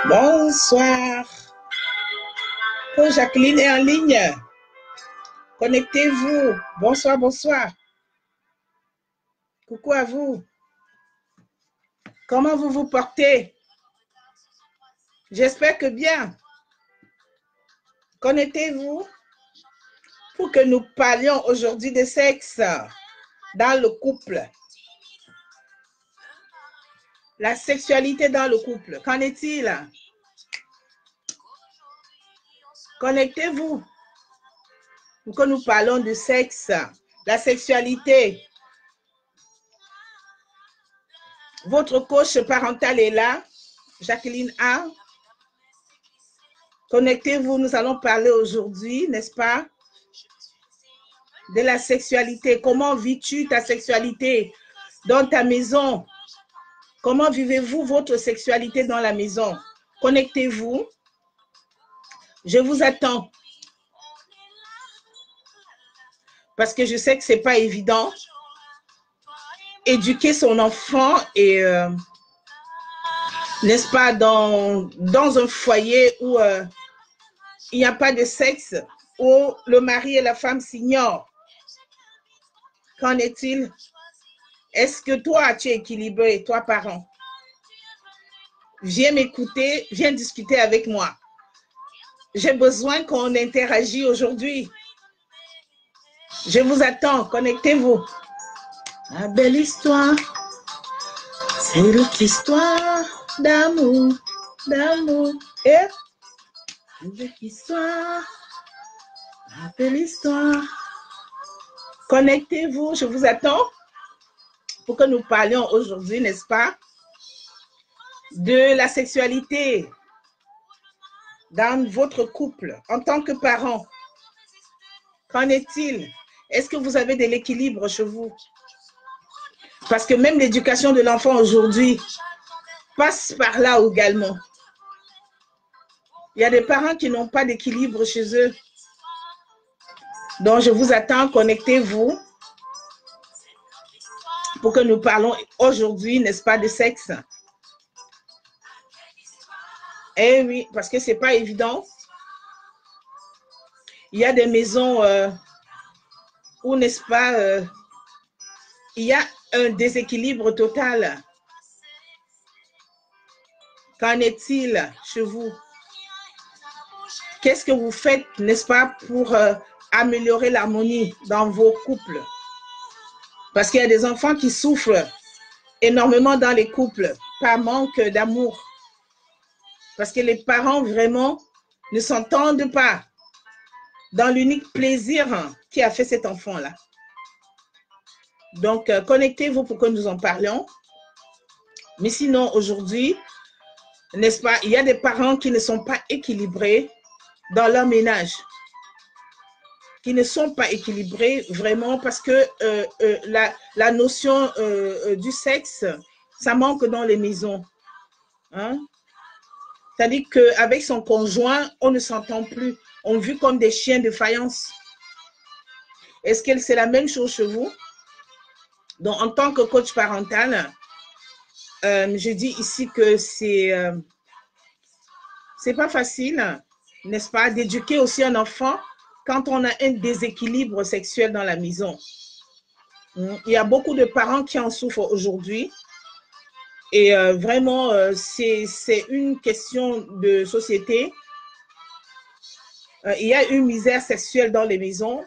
Bonsoir. Oh, Jacqueline est en ligne. Connectez-vous. Bonsoir, bonsoir. Coucou à vous. Comment vous vous portez? J'espère que bien. Connectez-vous pour que nous parlions aujourd'hui de sexe dans le couple. La sexualité dans le couple. Qu'en est-il? Connectez-vous pour que nous parlons de sexe, la sexualité. Votre coach parental est là, Jacqueline A. Connectez-vous, nous allons parler aujourd'hui, n'est-ce pas, de la sexualité. Comment vis-tu ta sexualité dans ta maison? Comment vivez-vous votre sexualité dans la maison? Connectez-vous. Je vous attends. Parce que je sais que ce n'est pas évident. Éduquer son enfant et, n'est-ce pas, dans un foyer où il n'y a pas de sexe, où le mari et la femme s'ignorent. Qu'en est-il? Est-ce que toi, tu es équilibré, toi, parent? Viens m'écouter, viens discuter avec moi. J'ai besoin qu'on interagisse aujourd'hui. Je vous attends, connectez-vous. La belle histoire, c'est notre histoire d'amour, d'amour. Et une belle histoire, la belle histoire. Connectez-vous, je vous attends pour que nous parlions aujourd'hui, n'est-ce pas, de la sexualité dans votre couple en tant que parent. Qu'en est-il? Est-ce que vous avez de l'équilibre chez vous? Parce que même l'éducation de l'enfant aujourd'hui passe par là également. Il y a des parents qui n'ont pas d'équilibre chez eux. Donc, je vous attends, connectez-vous pour que nous parlons aujourd'hui, n'est-ce pas, de sexe. Eh oui, parce que ce n'est pas évident. Il y a des maisons où, n'est-ce pas, il y a un déséquilibre total. Qu'en est-il chez vous? Qu'est-ce que vous faites, n'est-ce pas, pour améliorer l'harmonie dans vos couples? Parce qu'il y a des enfants qui souffrent énormément dans les couples par manque d'amour. Parce que les parents vraiment ne s'entendent pas dans l'unique plaisir qui a fait cet enfant-là. Donc, connectez-vous pour que nous en parlions. Mais sinon, aujourd'hui, n'est-ce pas, il y a des parents qui ne sont pas équilibrés dans leur ménage. Qui ne sont pas équilibrés vraiment parce que la notion du sexe, ça manque dans les maisons. Hein? C'est-à-dire qu'avec son conjoint, on ne s'entend plus. On vit comme des chiens de faïence. Est-ce que c'est la même chose chez vous? Donc, en tant que coach parental, je dis ici que c'est pas facile, n'est-ce pas, d'éduquer aussi un enfant quand on a un déséquilibre sexuel dans la maison. Il y a beaucoup de parents qui en souffrent aujourd'hui. Et vraiment, c'est une question de société. Il y a une misère sexuelle dans les maisons,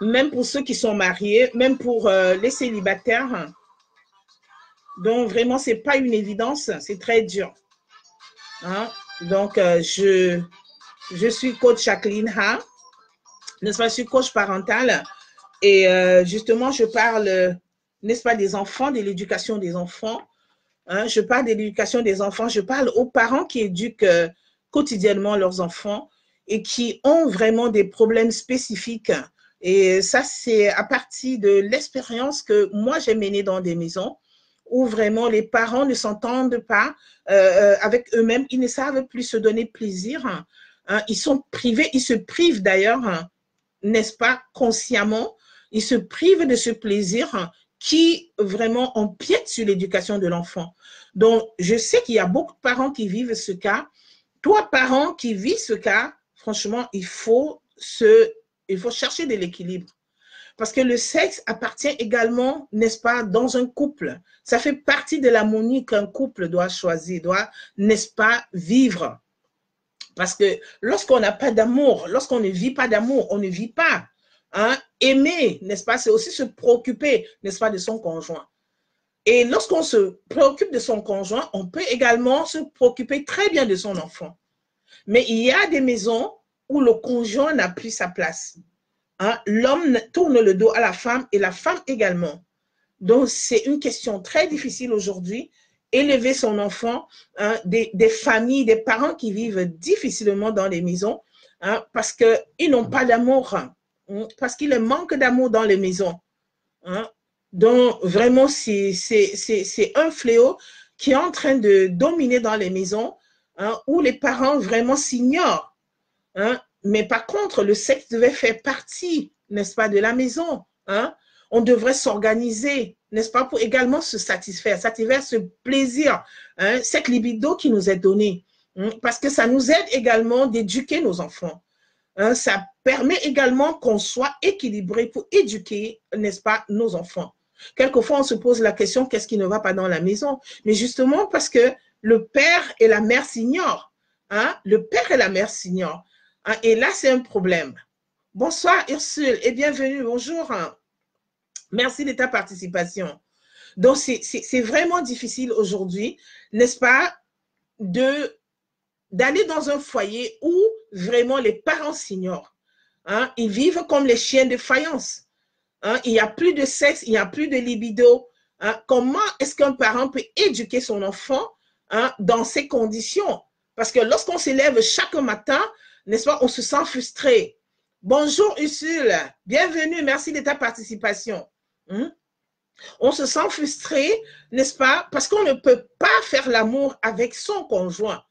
même pour ceux qui sont mariés, même pour les célibataires. Donc, vraiment, ce n'est pas une évidence, c'est très dur. Hein? Donc, je suis coach Jacqueline Ha, n'est-ce pas, je suis coach parental. Et justement, je parle, n'est-ce pas, des enfants, de l'éducation des enfants. Hein? Je parle de l'éducation des enfants, je parle aux parents qui éduquent quotidiennement leurs enfants et qui ont vraiment des problèmes spécifiques. Et ça, c'est à partir de l'expérience que moi, j'ai menée dans des maisons où vraiment les parents ne s'entendent pas avec eux-mêmes. Ils ne savent plus se donner plaisir. Hein. Ils sont privés, ils se privent d'ailleurs, n'est-ce pas, consciemment. Ils se privent de ce plaisir qui vraiment empiètent sur l'éducation de l'enfant. Donc, je sais qu'il y a beaucoup de parents qui vivent ce cas. Toi, parent qui vis ce cas, franchement, il faut chercher de l'équilibre. Parce que le sexe appartient également, n'est-ce pas, dans un couple. Ça fait partie de l'harmonie qu'un couple doit choisir, doit, n'est-ce pas, vivre. Parce que lorsqu'on n'a pas d'amour, lorsqu'on ne vit pas d'amour, on ne vit pas. Hein? Aimer, n'est-ce pas, c'est aussi se préoccuper, n'est-ce pas, de son conjoint. Et lorsqu'on se préoccupe de son conjoint, on peut également se préoccuper très bien de son enfant. Mais il y a des maisons où le conjoint n'a plus sa place. Hein? L'homme tourne le dos à la femme et la femme également. Donc, c'est une question très difficile aujourd'hui. Élever son enfant, hein, des familles, des parents qui vivent difficilement dans les maisons, hein, parce qu'ils n'ont pas d'amour, hein, parce qu'il manque d'amour dans les maisons. Hein. Donc, vraiment, c'est un fléau qui est en train de dominer dans les maisons, hein, où les parents vraiment s'ignorent. Hein. Mais par contre, le sexe devait faire partie, n'est-ce pas, de la maison. Hein. On devrait s'organiser, n'est-ce pas, pour également se satisfaire ce plaisir, hein, cette libido qui nous est donnée. Hein, parce que ça nous aide également d'éduquer nos enfants. Hein, ça permet également qu'on soit équilibré pour éduquer, n'est-ce pas, nos enfants. Quelquefois, on se pose la question, qu'est-ce qui ne va pas dans la maison? Mais justement parce que le père et la mère s'ignorent. Hein, le père et la mère s'ignorent. Hein, et là, c'est un problème. Bonsoir Ursule et bienvenue, bonjour. Merci de ta participation. Donc, c'est vraiment difficile aujourd'hui, n'est-ce pas, d'aller dans un foyer où vraiment les parents s'ignorent. Hein? Ils vivent comme les chiens de faïence. Hein? Il n'y a plus de sexe, il n'y a plus de libido. Hein? Comment est-ce qu'un parent peut éduquer son enfant, hein, dans ces conditions? Parce que lorsqu'on se lève chaque matin, n'est-ce pas, on se sent frustré. Bonjour Ursule, bienvenue, merci de ta participation. On se sent frustré, n'est-ce pas, parce qu'on ne peut pas faire l'amour avec son conjoint.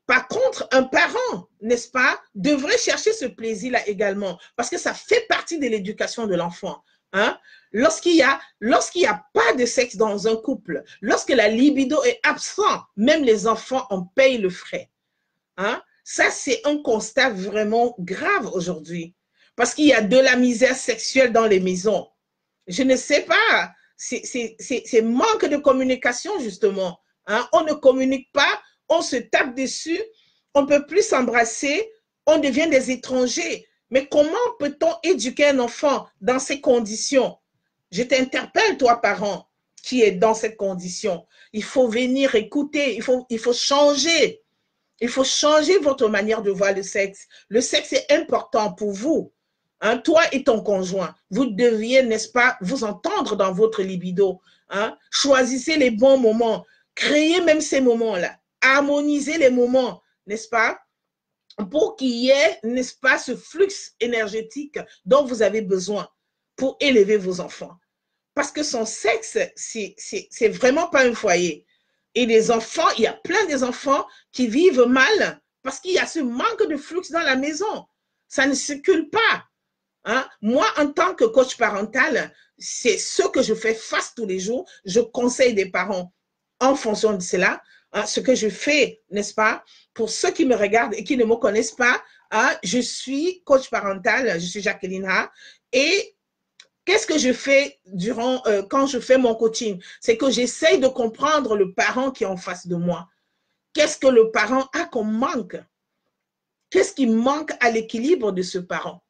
Par contre, un parent, n'est-ce pas, devrait chercher ce plaisir-là également, parce que ça fait partie de l'éducation de l'enfant. Hein? Lorsqu'il y a pas de sexe dans un couple, lorsque la libido est absente, même les enfants en payent le frais. Hein? Ça, c'est un constat vraiment grave aujourd'hui, parce qu'il y a de la misère sexuelle dans les maisons. Je ne sais pas, c'est manque de communication justement. Hein? On ne communique pas, on se tape dessus, on ne peut plus s'embrasser, on devient des étrangers. Mais comment peut-on éduquer un enfant dans ces conditions? Je t'interpelle, toi, parent, qui est dans cette condition. Il faut venir écouter, il faut changer. Il faut changer votre manière de voir le sexe. Le sexe est important pour vous. Hein, toi et ton conjoint, vous deviez, n'est-ce pas, vous entendre dans votre libido. Hein? Choisissez les bons moments. Créez même ces moments-là. Harmonisez les moments, n'est-ce pas, pour qu'il y ait, n'est-ce pas, ce flux énergétique dont vous avez besoin pour élever vos enfants. Parce que son sexe, c'est vraiment pas un foyer. Et les enfants, il y a plein d'enfants qui vivent mal parce qu'il y a ce manque de flux dans la maison. Ça ne circule pas. Hein? Moi, en tant que coach parental, c'est ce que je fais face tous les jours. Je conseille des parents en fonction de cela. Hein, ce que je fais, n'est-ce pas, pour ceux qui me regardent et qui ne me connaissent pas, hein, je suis coach parental, je suis Jacqueline Ha, et qu'est-ce que je fais quand je fais mon coaching? C'est que j'essaye de comprendre le parent qui est en face de moi. Qu'est-ce que le parent a comme manque? Qu'est-ce qui manque à l'équilibre de ce parent?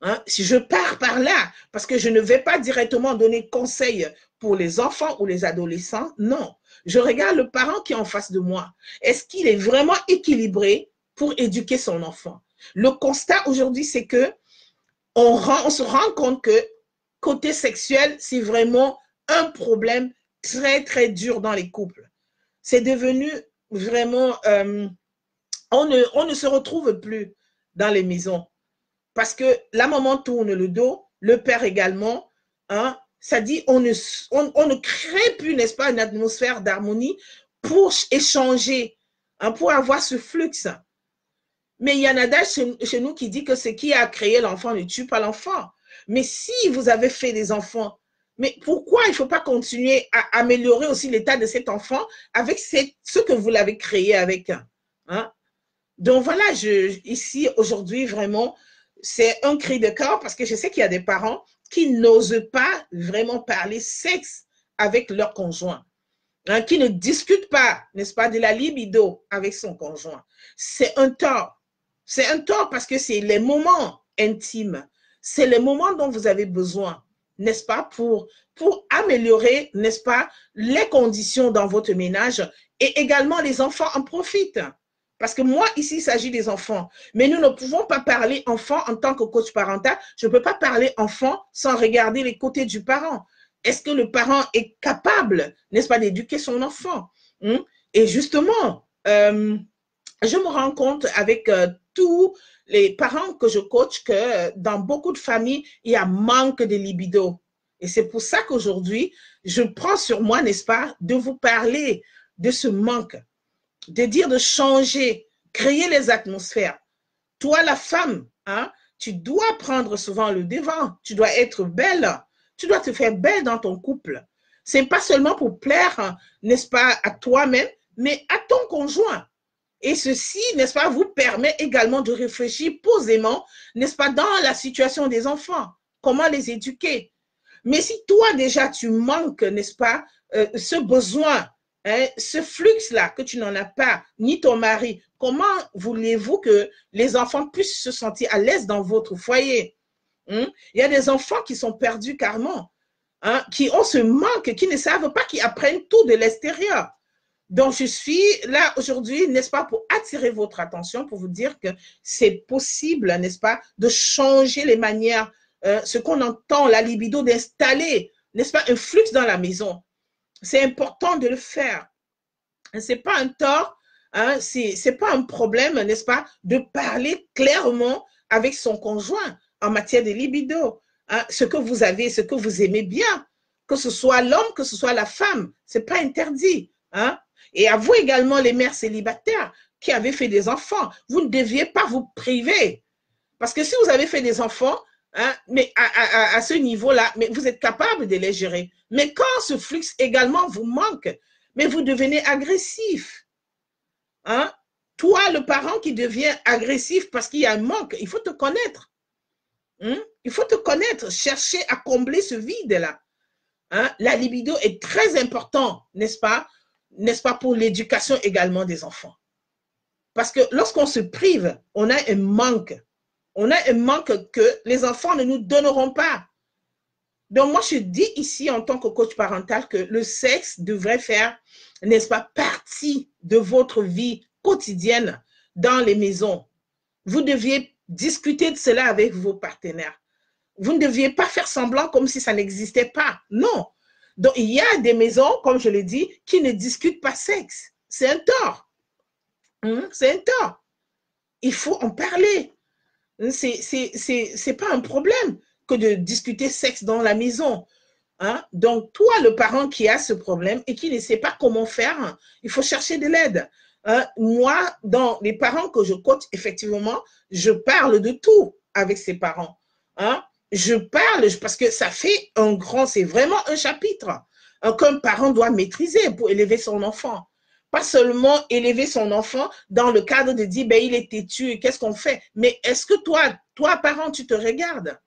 Hein? Si je pars par là, parce que je ne vais pas directement donner conseil pour les enfants ou les adolescents, non. Je regarde le parent qui est en face de moi. Est-ce qu'il est vraiment équilibré pour éduquer son enfant? Le constat aujourd'hui, c'est que on se rend compte que côté sexuel, c'est vraiment un problème très, très dur dans les couples. C'est devenu vraiment... on ne se retrouve plus dans les maisons. Parce que la maman tourne le dos, le père également. Hein, ça dit, on ne crée plus, n'est-ce pas, une atmosphère d'harmonie pour échanger, hein, pour avoir ce flux. Mais il y a un adage chez nous qui dit que ce qui a créé l'enfant ne tue pas l'enfant. Mais si vous avez fait des enfants, Mais pourquoi il ne faut pas continuer à améliorer aussi l'état de cet enfant avec ce que vous l'avez créé avec, hein? Donc voilà, ici, aujourd'hui, vraiment, c'est un cri de cœur parce que je sais qu'il y a des parents qui n'osent pas vraiment parler sexe avec leur conjoint, hein, qui ne discutent pas, n'est-ce pas, de la libido avec son conjoint. C'est un tort. C'est un tort parce que c'est les moments intimes. C'est les moments dont vous avez besoin, n'est-ce pas, pour améliorer, n'est-ce pas, les conditions dans votre ménage et également les enfants en profitent. Parce que moi, ici, il s'agit des enfants. Mais nous ne pouvons pas parler enfant en tant que coach parental. Je ne peux pas parler enfant sans regarder les côtés du parent. Est-ce que le parent est capable, n'est-ce pas, d'éduquer son enfant? Et justement, je me rends compte avec tous les parents que je coach que dans beaucoup de familles, il y a manque de libido. Et c'est pour ça qu'aujourd'hui, je prends sur moi, n'est-ce pas, de vous parler de ce manque, de dire de changer, créer les atmosphères. Toi, la femme, hein, tu dois prendre souvent le devant, tu dois être belle, tu dois te faire belle dans ton couple. C'est pas seulement pour plaire, n'est-ce pas, à toi-même, mais à ton conjoint. Et ceci, n'est-ce pas, vous permet également de réfléchir posément, n'est-ce pas, dans la situation des enfants, comment les éduquer. Mais si toi déjà tu manques, n'est-ce pas, ce besoin, hein, ce flux-là que tu n'en as pas, ni ton mari, comment voulez-vous que les enfants puissent se sentir à l'aise dans votre foyer? Il y a des enfants qui sont perdus carrément, hein, qui ont ce manque, qui ne savent pas, qui apprennent tout de l'extérieur. Donc, je suis là aujourd'hui, n'est-ce pas, pour attirer votre attention, pour vous dire que c'est possible, n'est-ce pas, de changer les manières, ce qu'on entend, la libido, d'installer, n'est-ce pas, un flux dans la maison. C'est important de le faire. C'est pas un tort, hein, c'est pas un problème, n'est-ce pas, de parler clairement avec son conjoint en matière de libido. Hein, ce que vous avez, ce que vous aimez bien, que ce soit l'homme, que ce soit la femme, c'est pas interdit. Hein? Et à vous également, les mères célibataires qui avez fait des enfants, vous ne deviez pas vous priver. Parce que si vous avez fait des enfants, hein, mais à ce niveau-là, mais vous êtes capable de les gérer. Mais quand ce flux également vous manque, mais vous devenez agressif. Hein? Toi, le parent qui devient agressif parce qu'il y a un manque, il faut te connaître. Il faut te connaître, chercher à combler ce vide-là. Hein? La libido est très importante, n'est-ce pas? N'est-ce pas, pour l'éducation également des enfants. Parce que lorsqu'on se prive, on a un manque. On a un manque que les enfants ne nous donneront pas. Donc, moi, je dis ici, en tant que coach parental, que le sexe devrait faire, n'est-ce pas, partie de votre vie quotidienne dans les maisons. Vous deviez discuter de cela avec vos partenaires. Vous ne deviez pas faire semblant comme si ça n'existait pas. Non. Donc, il y a des maisons, comme je l'ai dit, qui ne discutent pas sexe. C'est un tort. C'est un tort. Il faut en parler. C'est pas un problème que de discuter sexe dans la maison. Hein? Donc, toi, le parent qui a ce problème et qui ne sait pas comment faire, il faut chercher de l'aide. Hein? Moi, dans les parents que je coach, effectivement, je parle de tout avec ces parents. Hein? Je parle parce que ça fait c'est vraiment un chapitre qu'un parent doit maîtriser pour élever son enfant. Pas seulement élever son enfant dans le cadre de dire, ben, il est têtu, qu'est-ce qu'on fait? Mais est-ce que toi, parent, tu te regardes?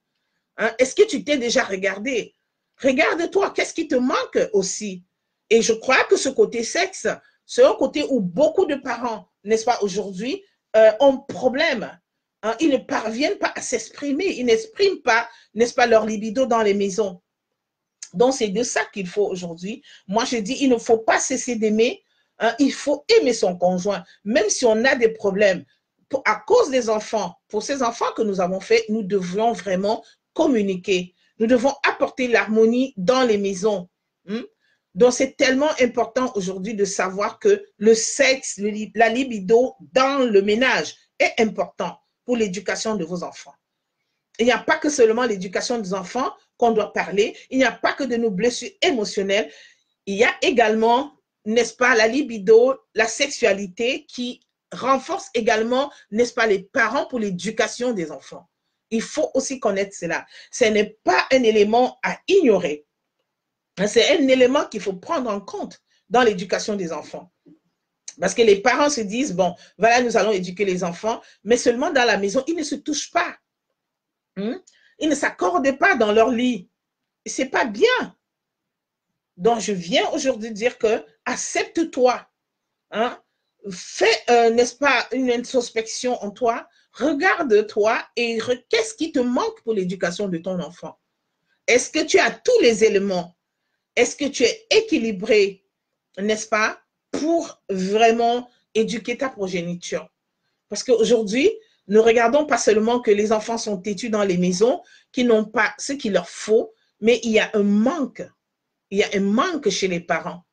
Hein? Est-ce que tu t'es déjà regardé? Regarde-toi, qu'est-ce qui te manque aussi? Et je crois que ce côté sexe, c'est un côté où beaucoup de parents, n'est-ce pas, aujourd'hui, ont problème. Hein? Ils ne parviennent pas à s'exprimer, ils n'expriment pas, n'est-ce pas, leur libido dans les maisons. Donc, c'est de ça qu'il faut aujourd'hui. Moi, je dis, il ne faut pas cesser d'aimer, hein? Il faut aimer son conjoint, même si on a des problèmes. À cause des enfants, pour ces enfants que nous avons faits, nous devons vraiment communiquer. Nous devons apporter l'harmonie dans les maisons. Donc, c'est tellement important aujourd'hui de savoir que le sexe, la libido dans le ménage est important pour l'éducation de vos enfants. Il n'y a pas que seulement l'éducation des enfants qu'on doit parler. Il n'y a pas que de nos blessures émotionnelles. Il y a également, n'est-ce pas, la libido, la sexualité qui renforce également, n'est-ce pas, les parents pour l'éducation des enfants. Il faut aussi connaître cela. Ce n'est pas un élément à ignorer. C'est un élément qu'il faut prendre en compte dans l'éducation des enfants. Parce que les parents se disent, bon, voilà, nous allons éduquer les enfants, mais seulement dans la maison, ils ne se touchent pas. Ils ne s'accordent pas dans leur lit. C'est pas bien. Donc, je viens aujourd'hui dire que accepte-toi. Hein? Fais, n'est-ce pas, une introspection en toi. Regarde-toi et qu'est-ce qui te manque pour l'éducation de ton enfant? Est-ce que tu as tous les éléments? Est-ce que tu es équilibré, n'est-ce pas, pour vraiment éduquer ta progéniture? Parce qu'aujourd'hui, ne regardons pas seulement que les enfants sont têtus dans les maisons, qui n'ont pas ce qu'il leur faut, mais il y a un manque. Il y a un manque chez les parents.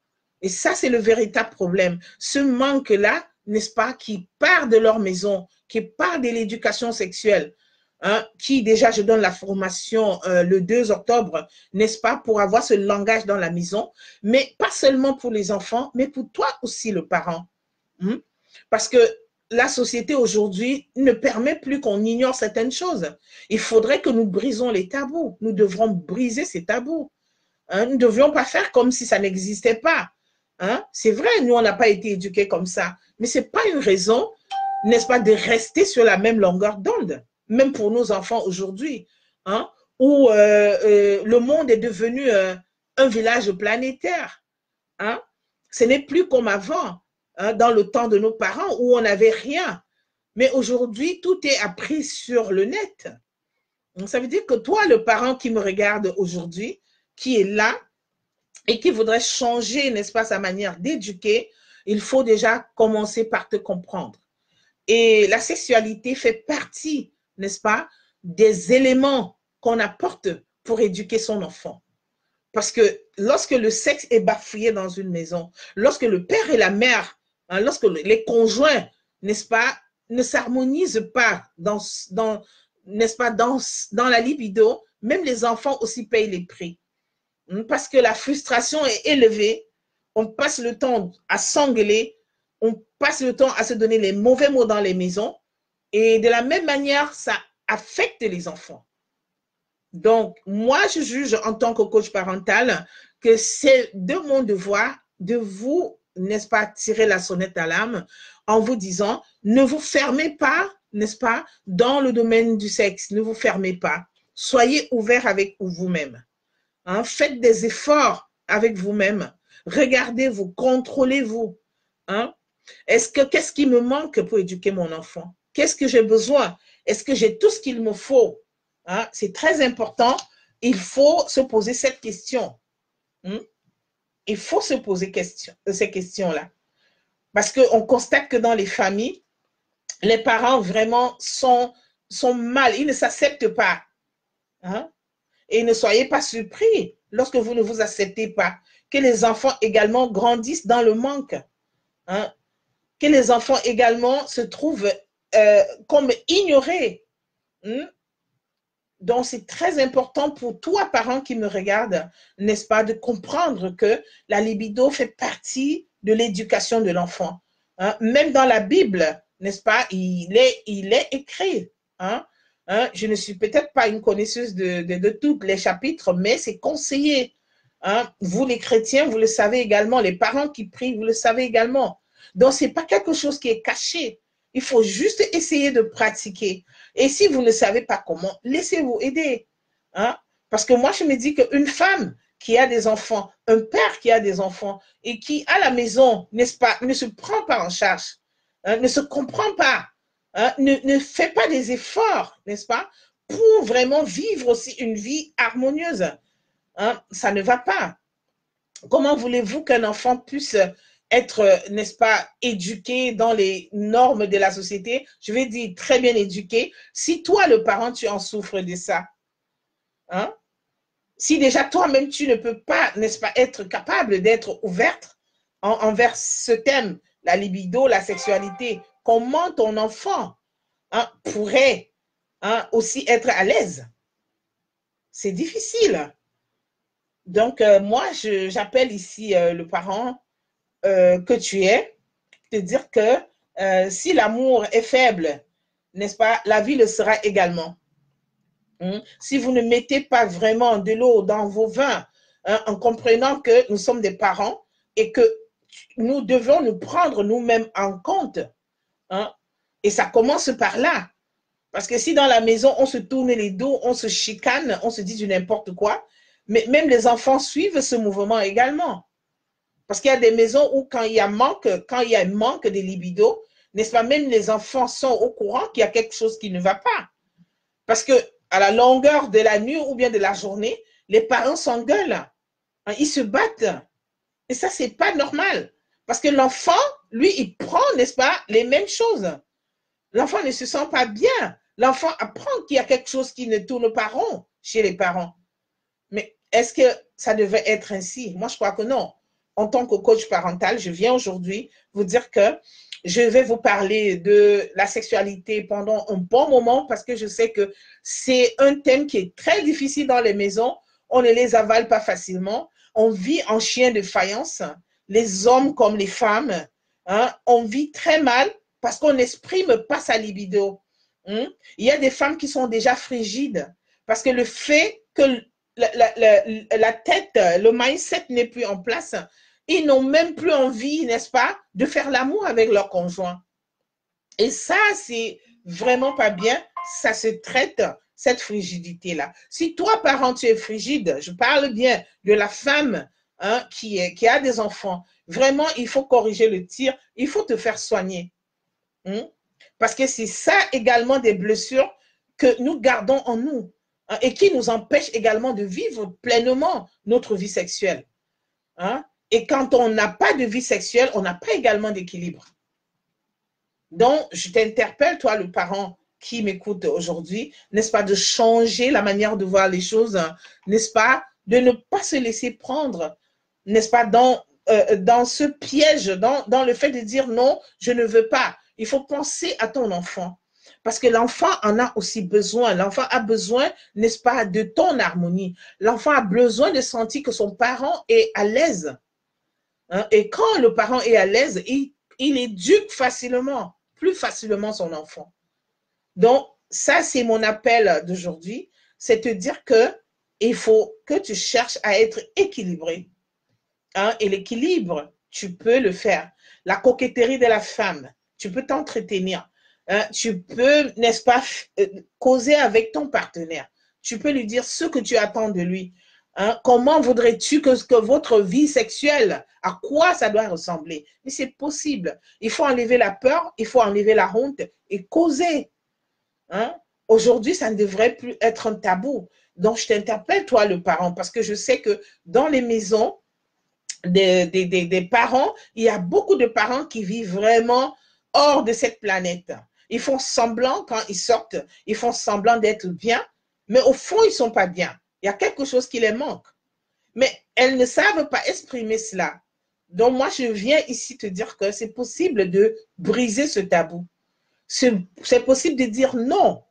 Et ça, c'est le véritable problème. Ce manque-là, n'est-ce pas, qui part de leur maison, qui part de l'éducation sexuelle, hein, qui déjà, je donne la formation le 2 octobre, n'est-ce pas, pour avoir ce langage dans la maison, mais pas seulement pour les enfants, mais pour toi aussi, le parent. Parce que la société aujourd'hui ne permet plus qu'on ignore certaines choses. Il faudrait que nous brisons les tabous. Nous devrons briser ces tabous. Hein, nous ne devions pas faire comme si ça n'existait pas. Hein? C'est vrai, nous, on n'a pas été éduqués comme ça. Mais ce n'est pas une raison, n'est-ce pas, de rester sur la même longueur d'onde, même pour nos enfants aujourd'hui, hein? Où le monde est devenu un village planétaire. Hein? Ce n'est plus comme avant, hein, dans le temps de nos parents, où on n'avait rien. Mais aujourd'hui, tout est appris sur le net. Donc, ça veut dire que toi, le parent qui me regarde aujourd'hui, qui est là et qui voudrait changer, n'est-ce pas, sa manière d'éduquer, il faut déjà commencer par te comprendre. Et la sexualité fait partie, n'est-ce pas, des éléments qu'on apporte pour éduquer son enfant. Parce que lorsque le sexe est bafouillé dans une maison, lorsque le père et la mère, hein, lorsque les conjoints, n'est-ce pas, ne s'harmonisent pas n'est-ce pas, dans la libido, même les enfants aussi payent les prix. Parce que la frustration est élevée, on passe le temps à s'engueuler, on passe le temps à se donner les mauvais mots dans les maisons, et de la même manière, ça affecte les enfants. Donc, moi, je juge en tant que coach parental que c'est de mon devoir de vous, n'est-ce pas, tirer la sonnette d'alarme en vous disant, ne vous fermez pas, n'est-ce pas, dans le domaine du sexe, ne vous fermez pas. Soyez ouverts avec vous-même. Hein, faites des efforts avec vous-même. Regardez-vous, contrôlez-vous. Hein? Qu'est-ce qui me manque pour éduquer mon enfant? Qu'est-ce que j'ai besoin? Est-ce que j'ai tout ce qu'il me faut? Hein? C'est très important. Il faut se poser cette question. Il faut se poser ces questions-là. Parce qu'on constate que dans les familles, les parents vraiment sont mal. Ils ne s'acceptent pas. Hein? Et ne soyez pas surpris lorsque vous ne vous acceptez pas, que les enfants également grandissent dans le manque. Hein? Que les enfants également se trouvent comme ignorés. Donc, c'est très important pour toi, parent qui me regarde, n'est-ce pas, de comprendre que la libido fait partie de l'éducation de l'enfant. Hein? Même dans la Bible, n'est-ce pas, il est écrit. Hein? Je ne suis peut-être pas une connaisseuse de tous les chapitres, mais c'est conseillé. Hein? Vous, les chrétiens, vous le savez également. Les parents qui prient, vous le savez également. Donc, ce n'est pas quelque chose qui est caché. Il faut juste essayer de pratiquer. Et si vous ne savez pas comment, laissez-vous aider. Hein? Parce que moi, je me dis qu'une femme qui a des enfants, un père qui a des enfants et qui, à la maison, n'est-ce pas, ne se prend pas en charge, hein, ne se comprend pas, hein, ne fait pas des efforts, n'est-ce pas, pour vraiment vivre aussi une vie harmonieuse. Hein? Ça ne va pas. Comment voulez-vous qu'un enfant puisse être, n'est-ce pas, éduqué dans les normes de la société, je vais dire très bien éduqué, si toi, le parent, tu en souffres de ça? Hein? Si déjà toi-même, tu ne peux pas, n'est-ce pas, être capable d'être ouverte envers ce thème, la libido, la sexualité, comment ton enfant, hein, pourrait, hein, aussi être à l'aise? C'est difficile. Donc, moi, j'appelle ici le parent que tu es, te dire que si l'amour est faible, n'est-ce pas, la vie le sera également. Si vous ne mettez pas vraiment de l'eau dans vos vins, hein, en comprenant que nous sommes des parents et que nous devons nous prendre nous-mêmes en compte. Hein, et ça commence par là. Parce que si dans la maison, on se tourne les dos, on se chicane, on se dit du n'importe quoi, mais même les enfants suivent ce mouvement également. Parce qu'il y a des maisons où quand il y a un manque de libido, n'est-ce pas, même les enfants sont au courant qu'il y a quelque chose qui ne va pas. Parce que à la longueur de la nuit ou bien de la journée, les parents s'engueulent, hein, ils se battent. Et ça, c'est pas normal. Parce que l'enfant, lui, il prend, n'est-ce pas, les mêmes choses. L'enfant ne se sent pas bien. L'enfant apprend qu'il y a quelque chose qui ne tourne pas rond chez les parents. Mais est-ce que ça devait être ainsi? Moi, je crois que non. En tant que coach parental, je viens aujourd'hui vous dire que je vais vous parler de la sexualité pendant un bon moment parce que je sais que c'est un thème qui est très difficile dans les maisons. On ne les avale pas facilement. On vit en chien de faïence, les hommes comme les femmes. Hein, on vit très mal parce qu'on n'exprime pas sa libido. Hein? Il y a des femmes qui sont déjà frigides parce que le fait que la tête, le mindset n'est plus en place, ils n'ont même plus envie, n'est-ce pas, de faire l'amour avec leur conjoint. Et ça, c'est vraiment pas bien. Ça se traite, cette frigidité-là. Si toi, parent, tu es frigide, je parle bien de la femme hein, qui a des enfants. Vraiment, il faut corriger le tir. Il faut te faire soigner. Hein? Parce que c'est ça également des blessures que nous gardons en nous hein, et qui nous empêchent également de vivre pleinement notre vie sexuelle. Hein? Et quand on n'a pas de vie sexuelle, on n'a pas également d'équilibre. Donc, je t'interpelle, toi, le parent qui m'écoute aujourd'hui, n'est-ce pas, de changer la manière de voir les choses, hein, n'est-ce pas, de ne pas se laisser prendre, n'est-ce pas, dans ce piège, dans le fait de dire non, je ne veux pas. Il faut penser à ton enfant. Parce que l'enfant en a aussi besoin. L'enfant a besoin, n'est-ce pas, de ton harmonie. L'enfant a besoin de sentir que son parent est à l'aise. Hein? Et quand le parent est à l'aise, il éduque facilement, plus facilement son enfant. Donc, ça, c'est mon appel d'aujourd'hui. C'est te dire que il faut que tu cherches à être équilibré. Hein? Et l'équilibre, tu peux le faire. La coquetterie de la femme, tu peux t'entretenir. Hein? Tu peux, n'est-ce pas, causer avec ton partenaire. Tu peux lui dire ce que tu attends de lui. Hein? Comment voudrais-tu que votre vie sexuelle, à quoi ça doit ressembler? Mais c'est possible. Il faut enlever la peur, il faut enlever la honte et causer. Hein? Aujourd'hui, ça ne devrait plus être un tabou. Donc, je t'interpelle, toi, le parent, parce que je sais que dans les maisons des parents, il y a beaucoup de parents qui vivent vraiment hors de cette planète. Ils font semblant, quand ils sortent, ils font semblant d'être bien, mais au fond, ils ne sont pas bien. Il y a quelque chose qui les manque. Mais elles ne savent pas exprimer cela. Donc, moi, je viens ici te dire que c'est possible de briser ce tabou. C'est possible de dire non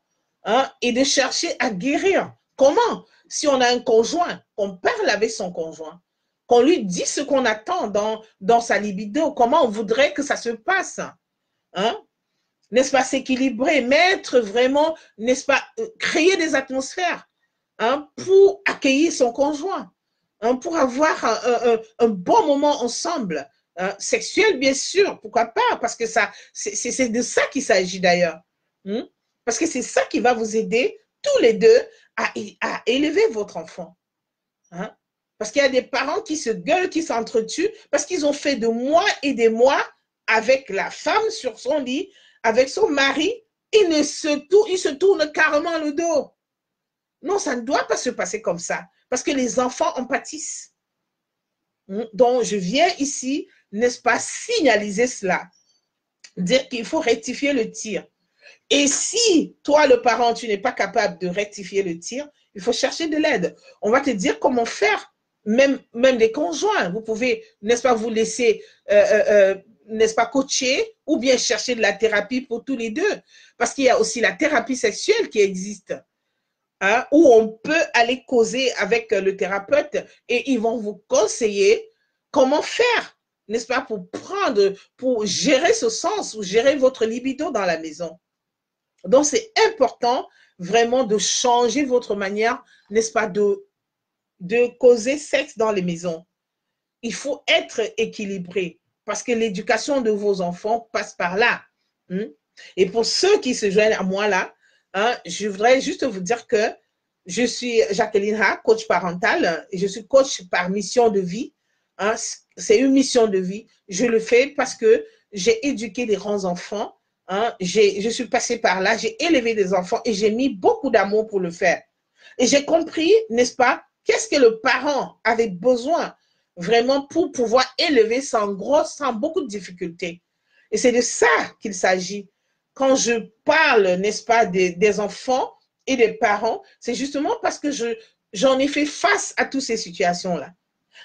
hein, et de chercher à guérir. Comment? Si on a un conjoint, qu'on parle avec son conjoint, qu'on lui dit ce qu'on attend dans sa libido, comment on voudrait que ça se passe. Hein? N'est-ce pas, s'équilibrer, mettre vraiment, n'est-ce pas, créer des atmosphères hein, pour accueillir son conjoint, hein, pour avoir un bon moment ensemble, hein, sexuel bien sûr, pourquoi pas, parce que c'est de ça qu'il s'agit d'ailleurs. Hein? Parce que c'est ça qui va vous aider tous les deux à élever votre enfant. Hein? Parce qu'il y a des parents qui se gueulent, qui s'entretuent, parce qu'ils ont fait de mois et des mois avec la femme sur son lit, avec son mari, il se tourne carrément le dos. Non, ça ne doit pas se passer comme ça, parce que les enfants en pâtissent. Donc, je viens ici, n'est-ce pas, signaliser cela, dire qu'il faut rectifier le tir. Et si, toi, le parent, tu n'es pas capable de rectifier le tir, il faut chercher de l'aide. On va te dire comment faire, même les conjoints. Vous pouvez, n'est-ce pas, vous laisser, n'est-ce pas, coacher ou bien chercher de la thérapie pour tous les deux. Parce qu'il y a aussi la thérapie sexuelle qui existe. Hein, où on peut aller causer avec le thérapeute et ils vont vous conseiller comment faire, n'est-ce pas, pour gérer ce sens ou gérer votre libido dans la maison. Donc, c'est important vraiment de changer votre manière, n'est-ce pas, de causer sexe dans les maisons. Il faut être équilibré parce que l'éducation de vos enfants passe par là. Et pour ceux qui se joignent à moi là, je voudrais juste vous dire que je suis Jacqueline Ha, coach parental, et je suis coach par mission de vie. C'est une mission de vie. Je le fais parce que j'ai éduqué des grands enfants. Je suis passée par là, j'ai élevé des enfants et j'ai mis beaucoup d'amour pour le faire. Et j'ai compris, n'est-ce pas, qu'est-ce que le parent avait besoin vraiment pour pouvoir élever sans beaucoup de difficultés. Et c'est de ça qu'il s'agit. Quand je parle, n'est-ce pas, des enfants et des parents, c'est justement parce que j'en ai fait face à toutes ces situations-là.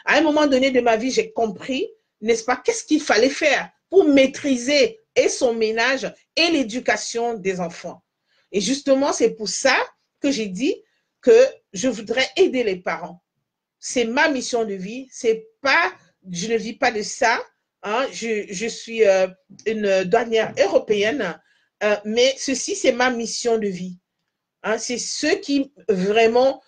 À un moment donné de ma vie, j'ai compris, n'est-ce pas, qu'est-ce qu'il fallait faire pour maîtriser et son ménage et l'éducation des enfants. Et justement, c'est pour ça que j'ai dit que je voudrais aider les parents. C'est ma mission de vie. C'est pas, je ne vis pas de ça. Je suis une douanière européenne, mais ceci, c'est ma mission de vie. C'est ceux qui vraiment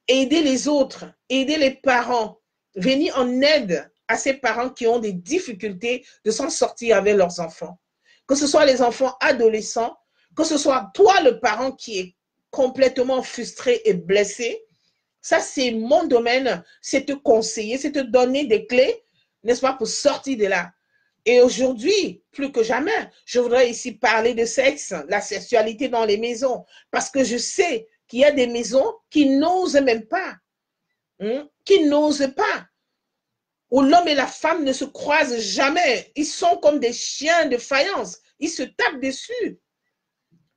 aider les autres, aider les parents, venir en aide à ces parents qui ont des difficultés de s'en sortir avec leurs enfants. Que ce soit les enfants adolescents, que ce soit toi le parent qui est complètement frustré et blessé, ça c'est mon domaine, c'est te conseiller, c'est te donner des clés, n'est-ce pas, pour sortir de là. Et aujourd'hui, plus que jamais, je voudrais ici parler de sexe, la sexualité dans les maisons, parce que je sais qu'il y a des maisons qui n'osent même pas, qui n'osent pas, où l'homme et la femme ne se croisent jamais. Ils sont comme des chiens de faïence. Ils se tapent dessus.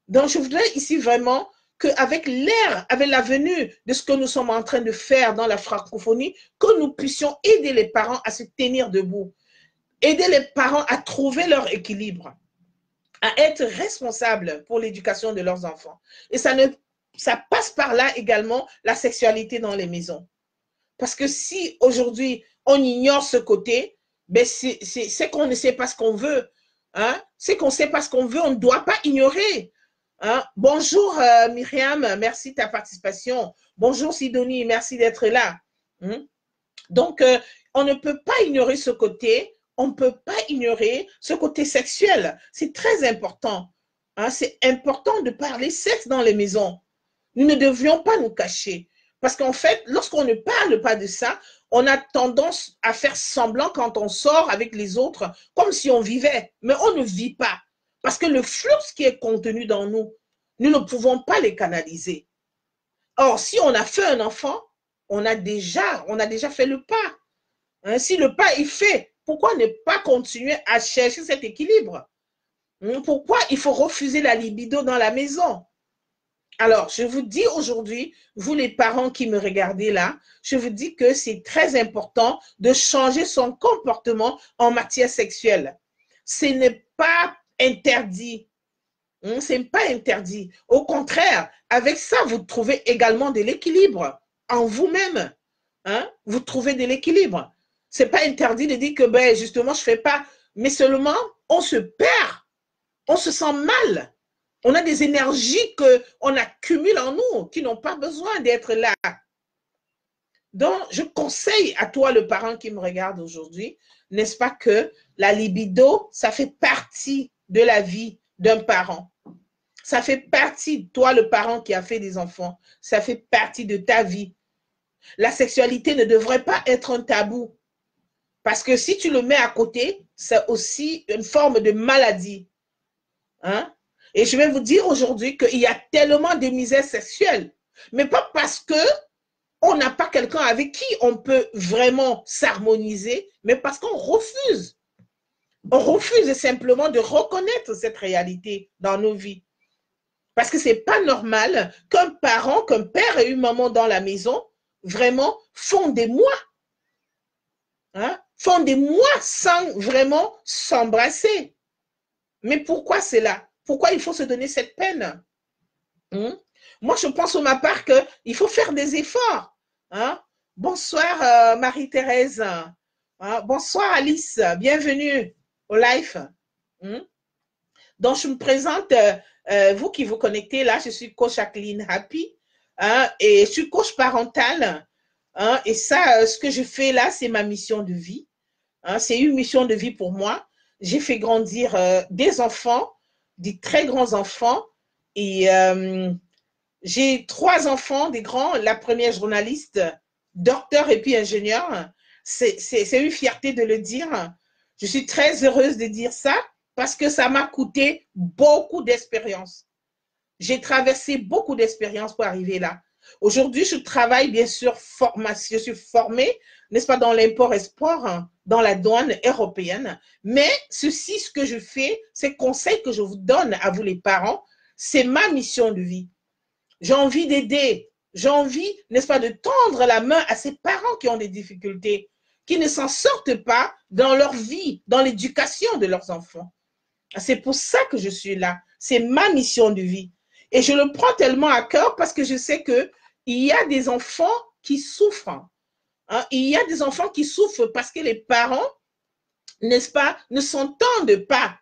Donc, je voudrais ici vraiment qu'avec l'ère, avec la venue de ce que nous sommes en train de faire dans la francophonie, que nous puissions aider les parents à se tenir debout, aider les parents à trouver leur équilibre, à être responsables pour l'éducation de leurs enfants. Et ça passe par là également la sexualité dans les maisons. Parce que si aujourd'hui on ignore ce côté, ben c'est qu'on ne sait pas ce qu'on veut. C'est qu'on ne sait pas ce qu'on veut, on ne doit pas ignorer. Bonjour Myriam, merci de ta participation. Bonjour Sidonie, merci d'être là. Donc, on ne peut pas ignorer ce côté, on ne peut pas ignorer ce côté sexuel. C'est très important. C'est important de parler sexe dans les maisons. Nous ne devions pas nous cacher. Parce qu'en fait, lorsqu'on ne parle pas de ça, on a tendance à faire semblant quand on sort avec les autres, comme si on vivait. Mais on ne vit pas. Parce que le flux qui est contenu dans nous, nous ne pouvons pas les canaliser. Or, si on a fait un enfant, on a déjà fait le pas. Si le pas est fait, pourquoi ne pas continuer à chercher cet équilibre? Pourquoi il faut refuser la libido dans la maison? Alors, je vous dis aujourd'hui, vous les parents qui me regardez là, je vous dis que c'est très important de changer son comportement en matière sexuelle. Ce n'est pas interdit. Ce n'est pas interdit. Au contraire, avec ça, vous trouvez également de l'équilibre en vous-même. Vous trouvez de l'équilibre. Ce n'est pas interdit de dire que, ben, justement, je ne fais pas. Mais seulement, on se perd. On se sent mal. On a des énergies qu'on accumule en nous, qui n'ont pas besoin d'être là. Donc, je conseille à toi, le parent qui me regarde aujourd'hui, n'est-ce pas, que la libido, ça fait partie de la vie d'un parent. Ça fait partie de toi, le parent qui a fait des enfants. Ça fait partie de ta vie. La sexualité ne devrait pas être un tabou. Parce que si tu le mets à côté, c'est aussi une forme de maladie. Et je vais vous dire aujourd'hui qu'il y a tellement de misère sexuelle, mais pas parce qu'on n'a pas quelqu'un avec qui on peut vraiment s'harmoniser, mais parce qu'on refuse. On refuse simplement de reconnaître cette réalité dans nos vies. Parce que ce n'est pas normal qu'un parent, qu'un père et une maman dans la maison, vraiment font des mois. Font des mois sans vraiment s'embrasser. Mais pourquoi c'est là? Pourquoi il faut se donner cette peine? Moi, je pense pour ma part qu'il faut faire des efforts. Bonsoir Marie-Thérèse. Bonsoir Alice. Bienvenue au live. Donc, je me présente, vous qui vous connectez là, je suis coach Jacqueline Happy et je suis coach parental. Hein, et ça, ce que je fais là, c'est ma mission de vie. Hein, c'est une mission de vie pour moi. J'ai fait grandir des enfants, des très grands enfants. Et j'ai 3 enfants, des grands. La première journaliste, docteur et puis ingénieur. C'est une fierté de le dire. Je suis très heureuse de dire ça parce que ça m'a coûté beaucoup d'expérience. J'ai traversé beaucoup d'expériences pour arriver là. Aujourd'hui, je travaille bien sûr, je suis formée, n'est-ce pas, dans l'import-export, hein, dans la douane européenne. Mais ceci, ce que je fais, ces conseils que je vous donne à vous les parents, c'est ma mission de vie. J'ai envie d'aider, j'ai envie, n'est-ce pas, de tendre la main à ces parents qui ont des difficultés, qui ne s'en sortent pas dans leur vie, dans l'éducation de leurs enfants. C'est pour ça que je suis là. C'est ma mission de vie. Et je le prends tellement à cœur parce que je sais qu'il y a des enfants qui souffrent. Hein? Il y a des enfants qui souffrent parce que les parents, n'est-ce pas, ne s'entendent pas.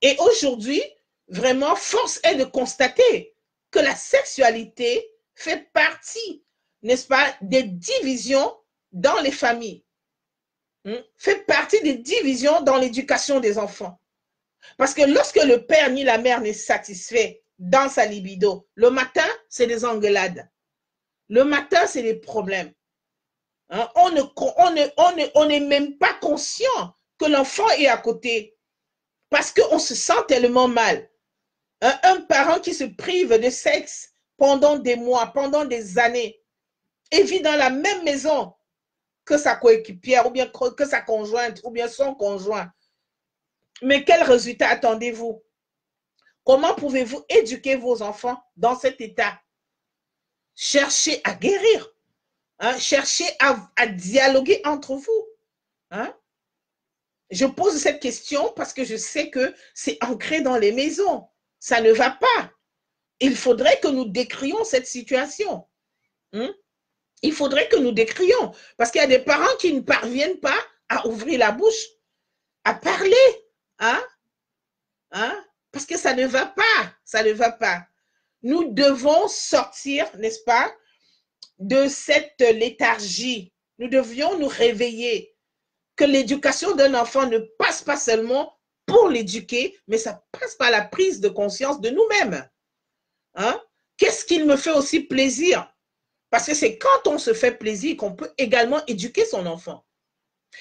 Et aujourd'hui, vraiment, force est de constater que la sexualité fait partie, n'est-ce pas, des divisions dans les familles. Fait partie des divisions dans l'éducation des enfants. Parce que lorsque le père ni la mère n'est satisfait dans sa libido, le matin, c'est des engueulades. Le matin, c'est des problèmes. Hein? On n'est même pas conscient que l'enfant est à côté parce qu'on se sent tellement mal. Hein? Un parent qui se prive de sexe pendant des mois, pendant des années, et vit dans la même maison que sa coéquipière, ou bien que sa conjointe, ou bien son conjoint. Mais quel résultat attendez-vous? Comment pouvez-vous éduquer vos enfants dans cet état? Cherchez à guérir. Hein? Cherchez à dialoguer entre vous. Hein? Je pose cette question parce que je sais que c'est ancré dans les maisons. Ça ne va pas. Il faudrait que nous décrions cette situation. Il faudrait que nous décrions. Parce qu'il y a des parents qui ne parviennent pas à ouvrir la bouche, à parler. Hein? Hein? Parce que ça ne va pas. Ça ne va pas. Nous devons sortir, n'est-ce pas, de cette léthargie. Nous devions nous réveiller. Que l'éducation d'un enfant ne passe pas seulement pour l'éduquer, mais ça passe par la prise de conscience de nous-mêmes. Hein? Qu'est-ce qui me fait aussi plaisir? Parce que c'est quand on se fait plaisir qu'on peut également éduquer son enfant.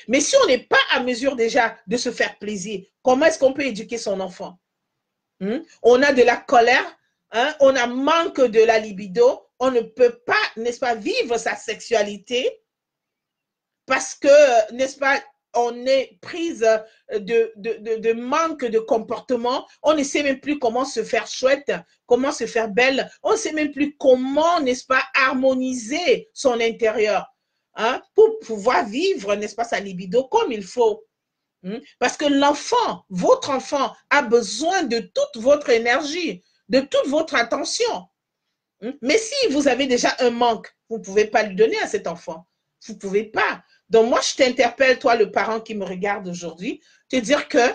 Mais si on n'est pas à mesure déjà de se faire plaisir, comment est-ce qu'on peut éduquer son enfant? On a de la colère, hein? On a manque de la libido, on ne peut pas, n'est-ce pas, vivre sa sexualité parce que, n'est-ce pas, on est prise de manque de comportement, on ne sait même plus comment se faire chouette, comment se faire belle, on ne sait même plus comment, n'est-ce pas, harmoniser son intérieur, hein, pour pouvoir vivre, n'est-ce pas, sa libido comme il faut. Parce que l'enfant, votre enfant, a besoin de toute votre énergie, de toute votre attention. Mais si vous avez déjà un manque, vous ne pouvez pas le donner à cet enfant. Vous ne pouvez pas. Donc moi, je t'interpelle, toi, le parent qui me regarde aujourd'hui, te dire que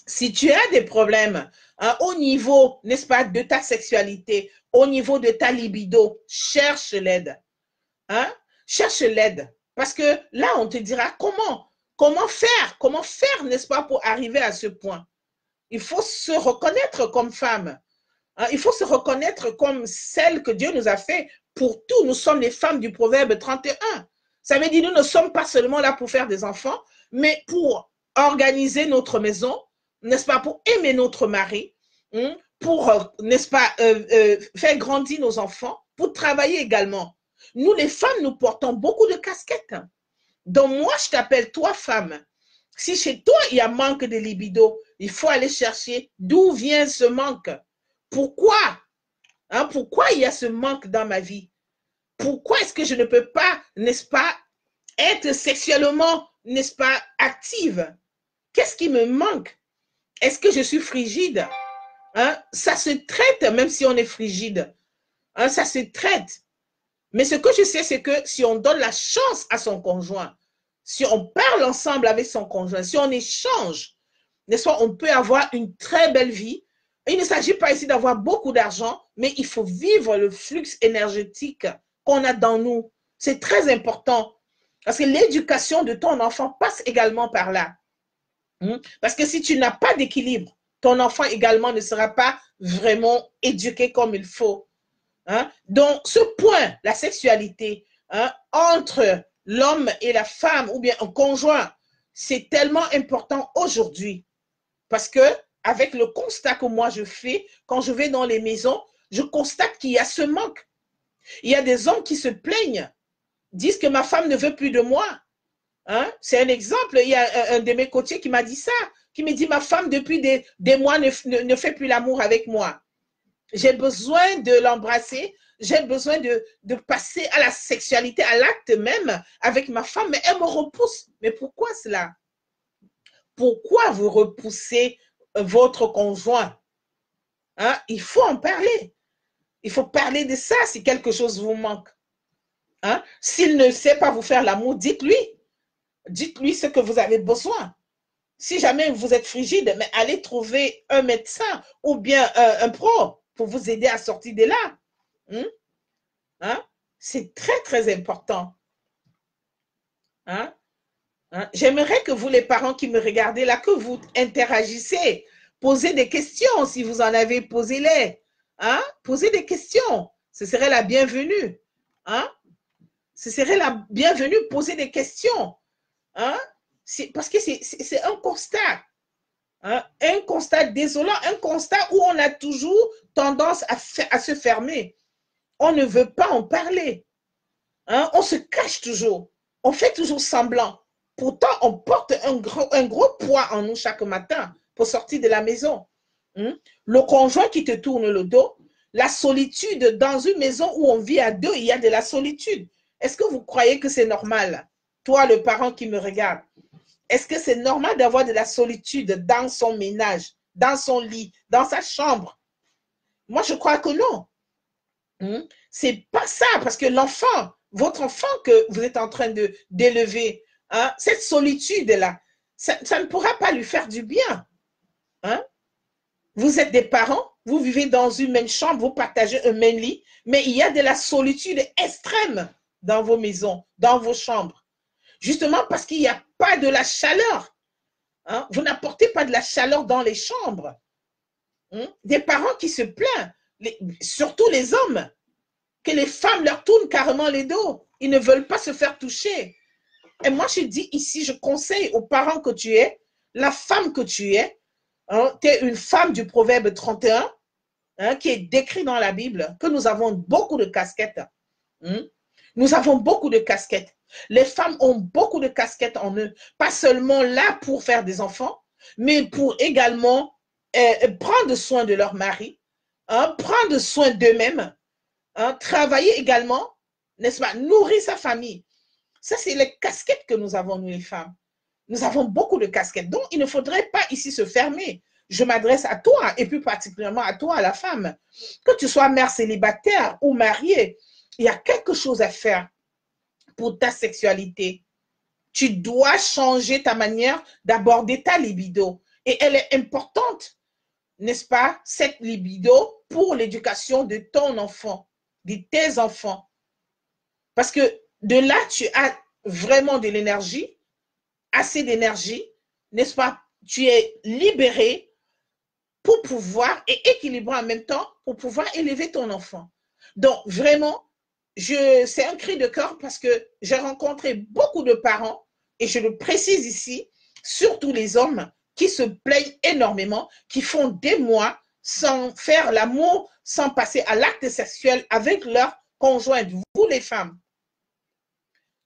si tu as des problèmes hein, au niveau, n'est-ce pas, de ta sexualité, au niveau de ta libido, cherche l'aide. Hein? Cherche l'aide. Parce que là, on te dira comment faire, n'est-ce pas, pour arriver à ce point. Il faut se reconnaître comme femme. Hein? Il faut se reconnaître comme celle que Dieu nous a fait pour tout. Nous sommes les femmes du Proverbe 31. Ça veut dire nous ne sommes pas seulement là pour faire des enfants, mais pour organiser notre maison, n'est-ce pas, pour aimer notre mari, pour, n'est-ce pas, faire grandir nos enfants, pour travailler également. Nous, les femmes, nous portons beaucoup de casquettes. Donc, moi, je t'appelle toi, femme. Si chez toi, il y a manque de libido, il faut aller chercher d'où vient ce manque. Pourquoi? Hein, pourquoi il y a ce manque dans ma vie? Pourquoi est-ce que je ne peux pas, n'est-ce pas, être sexuellement, n'est-ce pas, active? Qu'est-ce qui me manque? Est-ce que je suis frigide? Hein? Ça se traite même si on est frigide. Hein? Ça se traite. Mais ce que je sais, c'est que si on donne la chance à son conjoint, si on parle ensemble avec son conjoint, si on échange, n'est-ce pas, on peut avoir une très belle vie. Il ne s'agit pas ici d'avoir beaucoup d'argent, mais il faut vivre le flux énergétique qu'on a dans nous. C'est très important. Parce que l'éducation de ton enfant passe également par là. Parce que si tu n'as pas d'équilibre, ton enfant également ne sera pas vraiment éduqué comme il faut. Donc, ce point, la sexualité, entre l'homme et la femme ou bien un conjoint, c'est tellement important aujourd'hui. Parce que, avec le constat que moi je fais, quand je vais dans les maisons, je constate qu'il y a ce manque. Il y a des hommes qui se plaignent, disent que ma femme ne veut plus de moi. C'est un exemple. Il y a un de mes coachés qui m'a dit ça, qui me dit ma femme depuis des mois ne fait plus l'amour avec moi. J'ai besoin de l'embrasser, j'ai besoin de passer à la sexualité, à l'acte même avec ma femme, mais elle me repousse. Mais pourquoi cela? Pourquoi vous repoussez votre conjoint? Il faut en parler. Il faut parler de ça si quelque chose vous manque. S'il ne sait pas vous faire l'amour, dites-lui. Dites-lui ce que vous avez besoin. Si jamais vous êtes frigide, mais allez trouver un médecin ou bien un pro pour vous aider à sortir de là. C'est très, très important. J'aimerais que vous, les parents qui me regardez là, que vous interagissez. Posez des questions si vous en avez, posez-les. Posez des questions. Ce serait la bienvenue. Ce serait la bienvenue, poser des questions. Parce que c'est un constat. Un constat désolant, un constat où on a toujours tendance à se fermer. On ne veut pas en parler. On se cache toujours. On fait toujours semblant. Pourtant, on porte un gros poids en nous chaque matin pour sortir de la maison. Le conjoint qui te tourne le dos, la solitude dans une maison où on vit à deux, il y a de la solitude. Est-ce que vous croyez que c'est normal? Toi, le parent qui me regarde, est-ce que c'est normal d'avoir de la solitude dans son ménage, dans son lit, dans sa chambre? Moi, je crois que non. C'est pas ça, parce que l'enfant, votre enfant que vous êtes en train d'élever, cette solitude-là, ça ne pourra pas lui faire du bien. Vous êtes des parents, vous vivez dans une même chambre, vous partagez un même lit, mais il y a de la solitude extrême dans vos maisons, dans vos chambres. Justement parce qu'il n'y a pas de la chaleur. Vous n'apportez pas de la chaleur dans les chambres. Des parents qui se plaignent, surtout les hommes, que les femmes leur tournent carrément les dos. Ils ne veulent pas se faire toucher. Et moi, je dis ici, je conseille aux parents que tu es, la femme que tu es, tu es une femme du Proverbe 31, qui est décrit dans la Bible, que nous avons beaucoup de casquettes. Nous avons beaucoup de casquettes. Les femmes ont beaucoup de casquettes en eux, pas seulement là pour faire des enfants, mais pour également prendre soin de leur mari, prendre soin d'eux-mêmes, travailler également, n'est-ce pas, nourrir sa famille. Ça, c'est les casquettes que nous avons, nous les femmes. Nous avons beaucoup de casquettes. Donc, il ne faudrait pas ici se fermer. Je m'adresse à toi, et plus particulièrement à toi, la femme. Que tu sois mère célibataire ou mariée, il y a quelque chose à faire pour ta sexualité. Tu dois changer ta manière d'aborder ta libido. Et elle est importante, n'est-ce pas, cette libido pour l'éducation de ton enfant, de tes enfants. Parce que de là, tu as vraiment de l'énergie, assez d'énergie, n'est-ce pas? Tu es libéré pour pouvoir, et équilibré en même temps, pour pouvoir élever ton enfant. Donc, vraiment, c'est un cri de cœur parce que j'ai rencontré beaucoup de parents, et je le précise ici, surtout les hommes qui se plaignent énormément, qui font des mois sans faire l'amour, sans passer à l'acte sexuel avec leur conjointe, vous les femmes.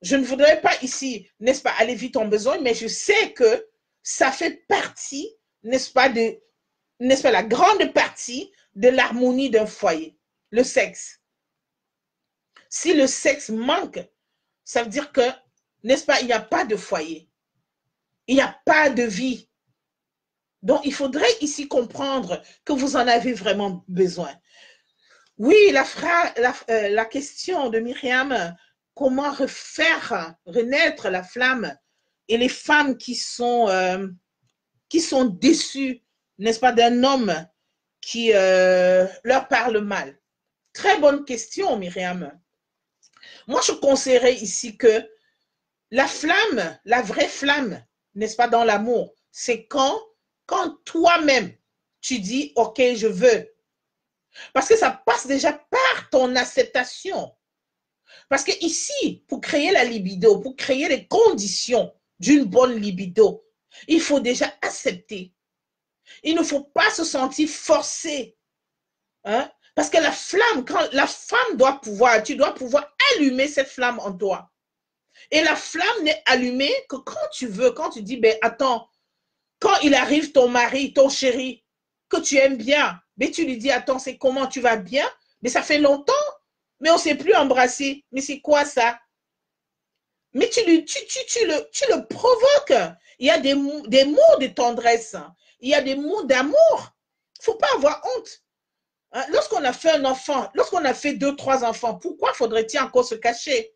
Je ne voudrais pas ici, n'est-ce pas, aller vite en besoin, mais je sais que ça fait partie, n'est-ce pas, la grande partie de l'harmonie d'un foyer, le sexe. Si le sexe manque, ça veut dire que, n'est-ce pas, il n'y a pas de foyer. Il n'y a pas de vie. Donc, il faudrait ici comprendre que vous en avez vraiment besoin. Oui, la question de Myriam, comment refaire renaître la flamme et les femmes qui sont déçues, n'est-ce pas, d'un homme qui leur parle mal. Très bonne question, Myriam. Moi, je conseillerais ici que la flamme, la vraie flamme, n'est-ce pas, dans l'amour, c'est quand toi-même, tu dis, OK, je veux. Parce que ça passe déjà par ton acceptation. Parce que ici, pour créer la libido, pour créer les conditions d'une bonne libido, il faut déjà accepter. Il ne faut pas se sentir forcé. Hein? Parce que la flamme, quand la femme doit pouvoir, tu dois pouvoir allumer cette flamme en toi. Et la flamme n'est allumée que quand tu veux, quand tu dis, ben attends, quand il arrive ton mari, ton chéri, que tu aimes bien, mais tu lui dis, attends, c'est comment, tu vas bien? Mais ça fait longtemps, mais on ne s'est plus embrassé. Mais c'est quoi ça? Mais tu le provoques. Il y a des mots de tendresse, il y a des mots d'amour. Il ne faut pas avoir honte. Lorsqu'on a fait un enfant, lorsqu'on a fait 2, 3 enfants, pourquoi faudrait-il encore se cacher?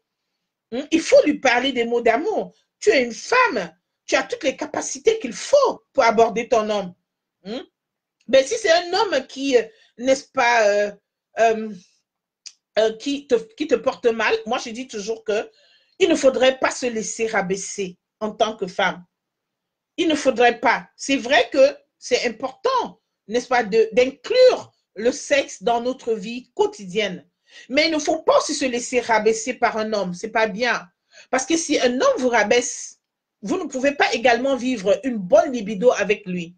Il faut lui parler des mots d'amour. Tu es une femme, tu as toutes les capacités qu'il faut pour aborder ton homme. Mais si c'est un homme qui, n'est-ce pas, qui te porte mal, moi je dis toujours que il ne faudrait pas se laisser rabaisser en tant que femme. Il ne faudrait pas. C'est vrai que c'est important, n'est-ce pas, d'inclure le sexe dans notre vie quotidienne. Mais il ne faut pas aussi se laisser rabaisser par un homme. C'est pas bien. Parce que si un homme vous rabaisse, vous ne pouvez pas également vivre une bonne libido avec lui.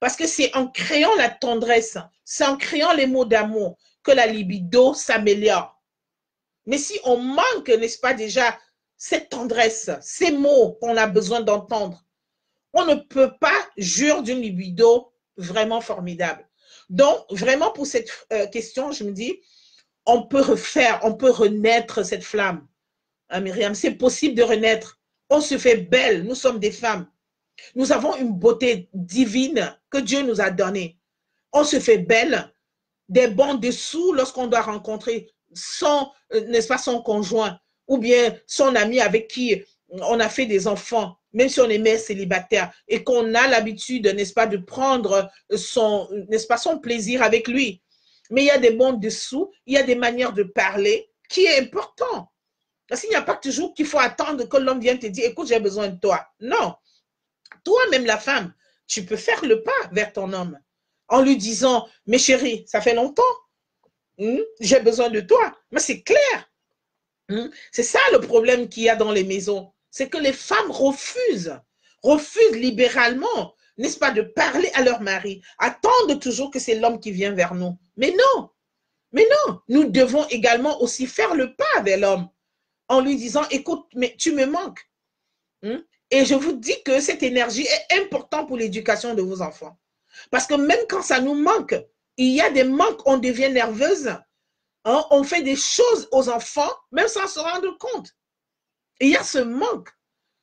Parce que c'est en créant la tendresse, c'est en créant les mots d'amour que la libido s'améliore. Mais si on manque, n'est-ce pas, déjà, cette tendresse, ces mots qu'on a besoin d'entendre, on ne peut pas jurer d'une libido vraiment formidable. Donc, vraiment, pour cette question, je me dis, on peut refaire, on peut renaître cette flamme. Hein, Myriam, c'est possible de renaître. On se fait belle, nous sommes des femmes. Nous avons une beauté divine que Dieu nous a donnée. On se fait belle, des bons dessous lorsqu'on doit rencontrer son, n'est-ce pas, son conjoint ou bien son ami avec qui on a fait des enfants, même si on est mère célibataire et qu'on a l'habitude, n'est-ce pas, de prendre son, n'est-ce pas, son plaisir avec lui. Mais il y a des bons dessous, il y a des manières de parler qui est important. Parce qu'il n'y a pas toujours qu'il faut attendre que l'homme vienne te dire, écoute, j'ai besoin de toi. Non. Toi-même, la femme, tu peux faire le pas vers ton homme en lui disant, mais chérie, ça fait longtemps, j'ai besoin de toi. Mais c'est clair. C'est ça le problème qu'il y a dans les maisons. C'est que les femmes refusent libéralement, n'est-ce pas, de parler à leur mari, attendent toujours que c'est l'homme qui vient vers nous. Mais non, nous devons également aussi faire le pas vers l'homme en lui disant, écoute, mais tu me manques. Et je vous dis que cette énergie est importante pour l'éducation de vos enfants. Parce que même quand ça nous manque, il y a des manques, on devient nerveuse, hein, on fait des choses aux enfants, même sans se rendre compte. Il y a ce manque.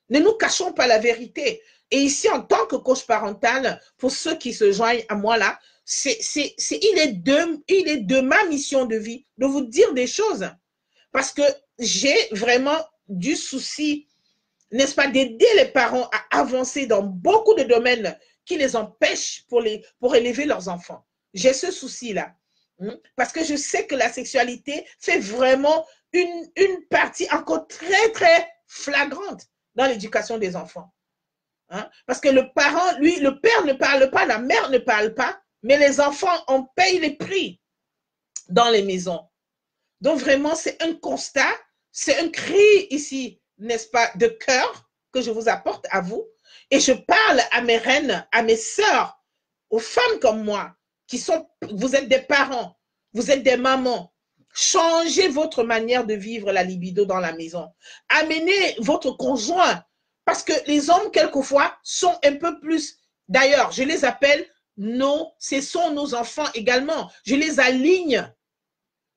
Ne nous cachons pas la vérité. Et ici, en tant que coach parental, pour ceux qui se joignent à moi là, il est de ma mission de vie de vous dire des choses. Parce que j'ai vraiment du souci, n'est-ce pas, d'aider les parents à avancer dans beaucoup de domaines qui les empêchent pour élever leurs enfants. J'ai ce souci-là. Parce que je sais que la sexualité fait vraiment une partie encore très, très flagrante dans l'éducation des enfants. Parce que le parent, lui, le père ne parle pas, la mère ne parle pas, mais les enfants, on paye les prix dans les maisons. Donc vraiment, c'est un constat, c'est un cri ici, n'est-ce pas, de cœur que je vous apporte à vous. Et je parle à mes reines, à mes sœurs, aux femmes comme moi, vous êtes des parents, vous êtes des mamans. Changez votre manière de vivre la libido dans la maison. Amenez votre conjoint, parce que les hommes, quelquefois, sont un peu plus, d'ailleurs, je les appelle ce sont nos enfants également. Je les aligne.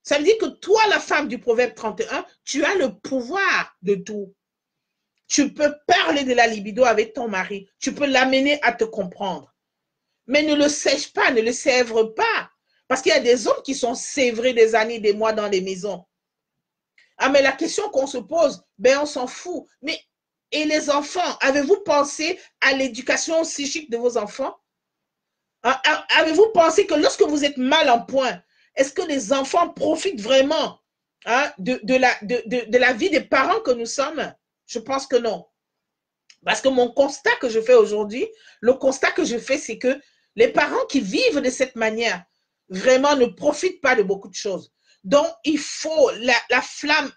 Ça veut dire que toi, la femme du Proverbe 31, tu as le pouvoir de tout. Tu peux parler de la libido avec ton mari. Tu peux l'amener à te comprendre. Mais ne le sèche pas, ne le sèvre pas. Parce qu'il y a des hommes qui sont sévrés des années, des mois dans les maisons. Ah, mais la question qu'on se pose, ben on s'en fout. Mais, et les enfants, avez-vous pensé à l'éducation psychique de vos enfants? Avez-vous pensé que lorsque vous êtes mal en point, est-ce que les enfants profitent vraiment hein, de la vie des parents que nous sommes? Je pense que non. Parce que mon constat que je fais aujourd'hui, le constat que je fais, c'est que les parents qui vivent de cette manière, vraiment ne profitent pas de beaucoup de choses. Donc, il faut, la flamme,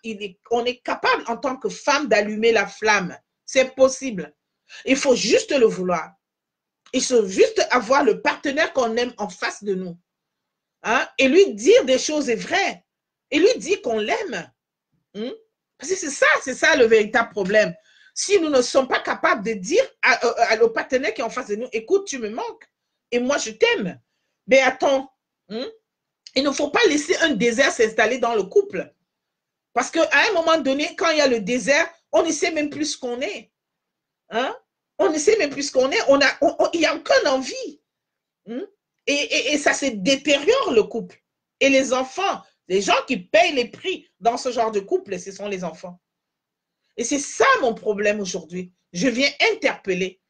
on est capable en tant que femme d'allumer la flamme. C'est possible. Il faut juste le vouloir. Il faut juste avoir le partenaire qu'on aime en face de nous. Hein? Et lui dire des choses vraies. Et lui dire qu'on l'aime. Hein? Parce que c'est ça le véritable problème. Si nous ne sommes pas capables de dire à nos partenaires qui sont en face de nous, écoute, tu me manques et moi je t'aime. Mais attends, hein? Il ne faut pas laisser un désert s'installer dans le couple. Parce qu'à un moment donné, quand il y a le désert, on ne sait même plus ce qu'on est. Hein? On ne sait même plus ce qu'on est. Il n'y a aucune envie. Hein? Et ça se détériore le couple. Et les enfants, les gens qui payent les prix dans ce genre de couple, ce sont les enfants. Et c'est ça mon problème aujourd'hui. Je viens interpeller.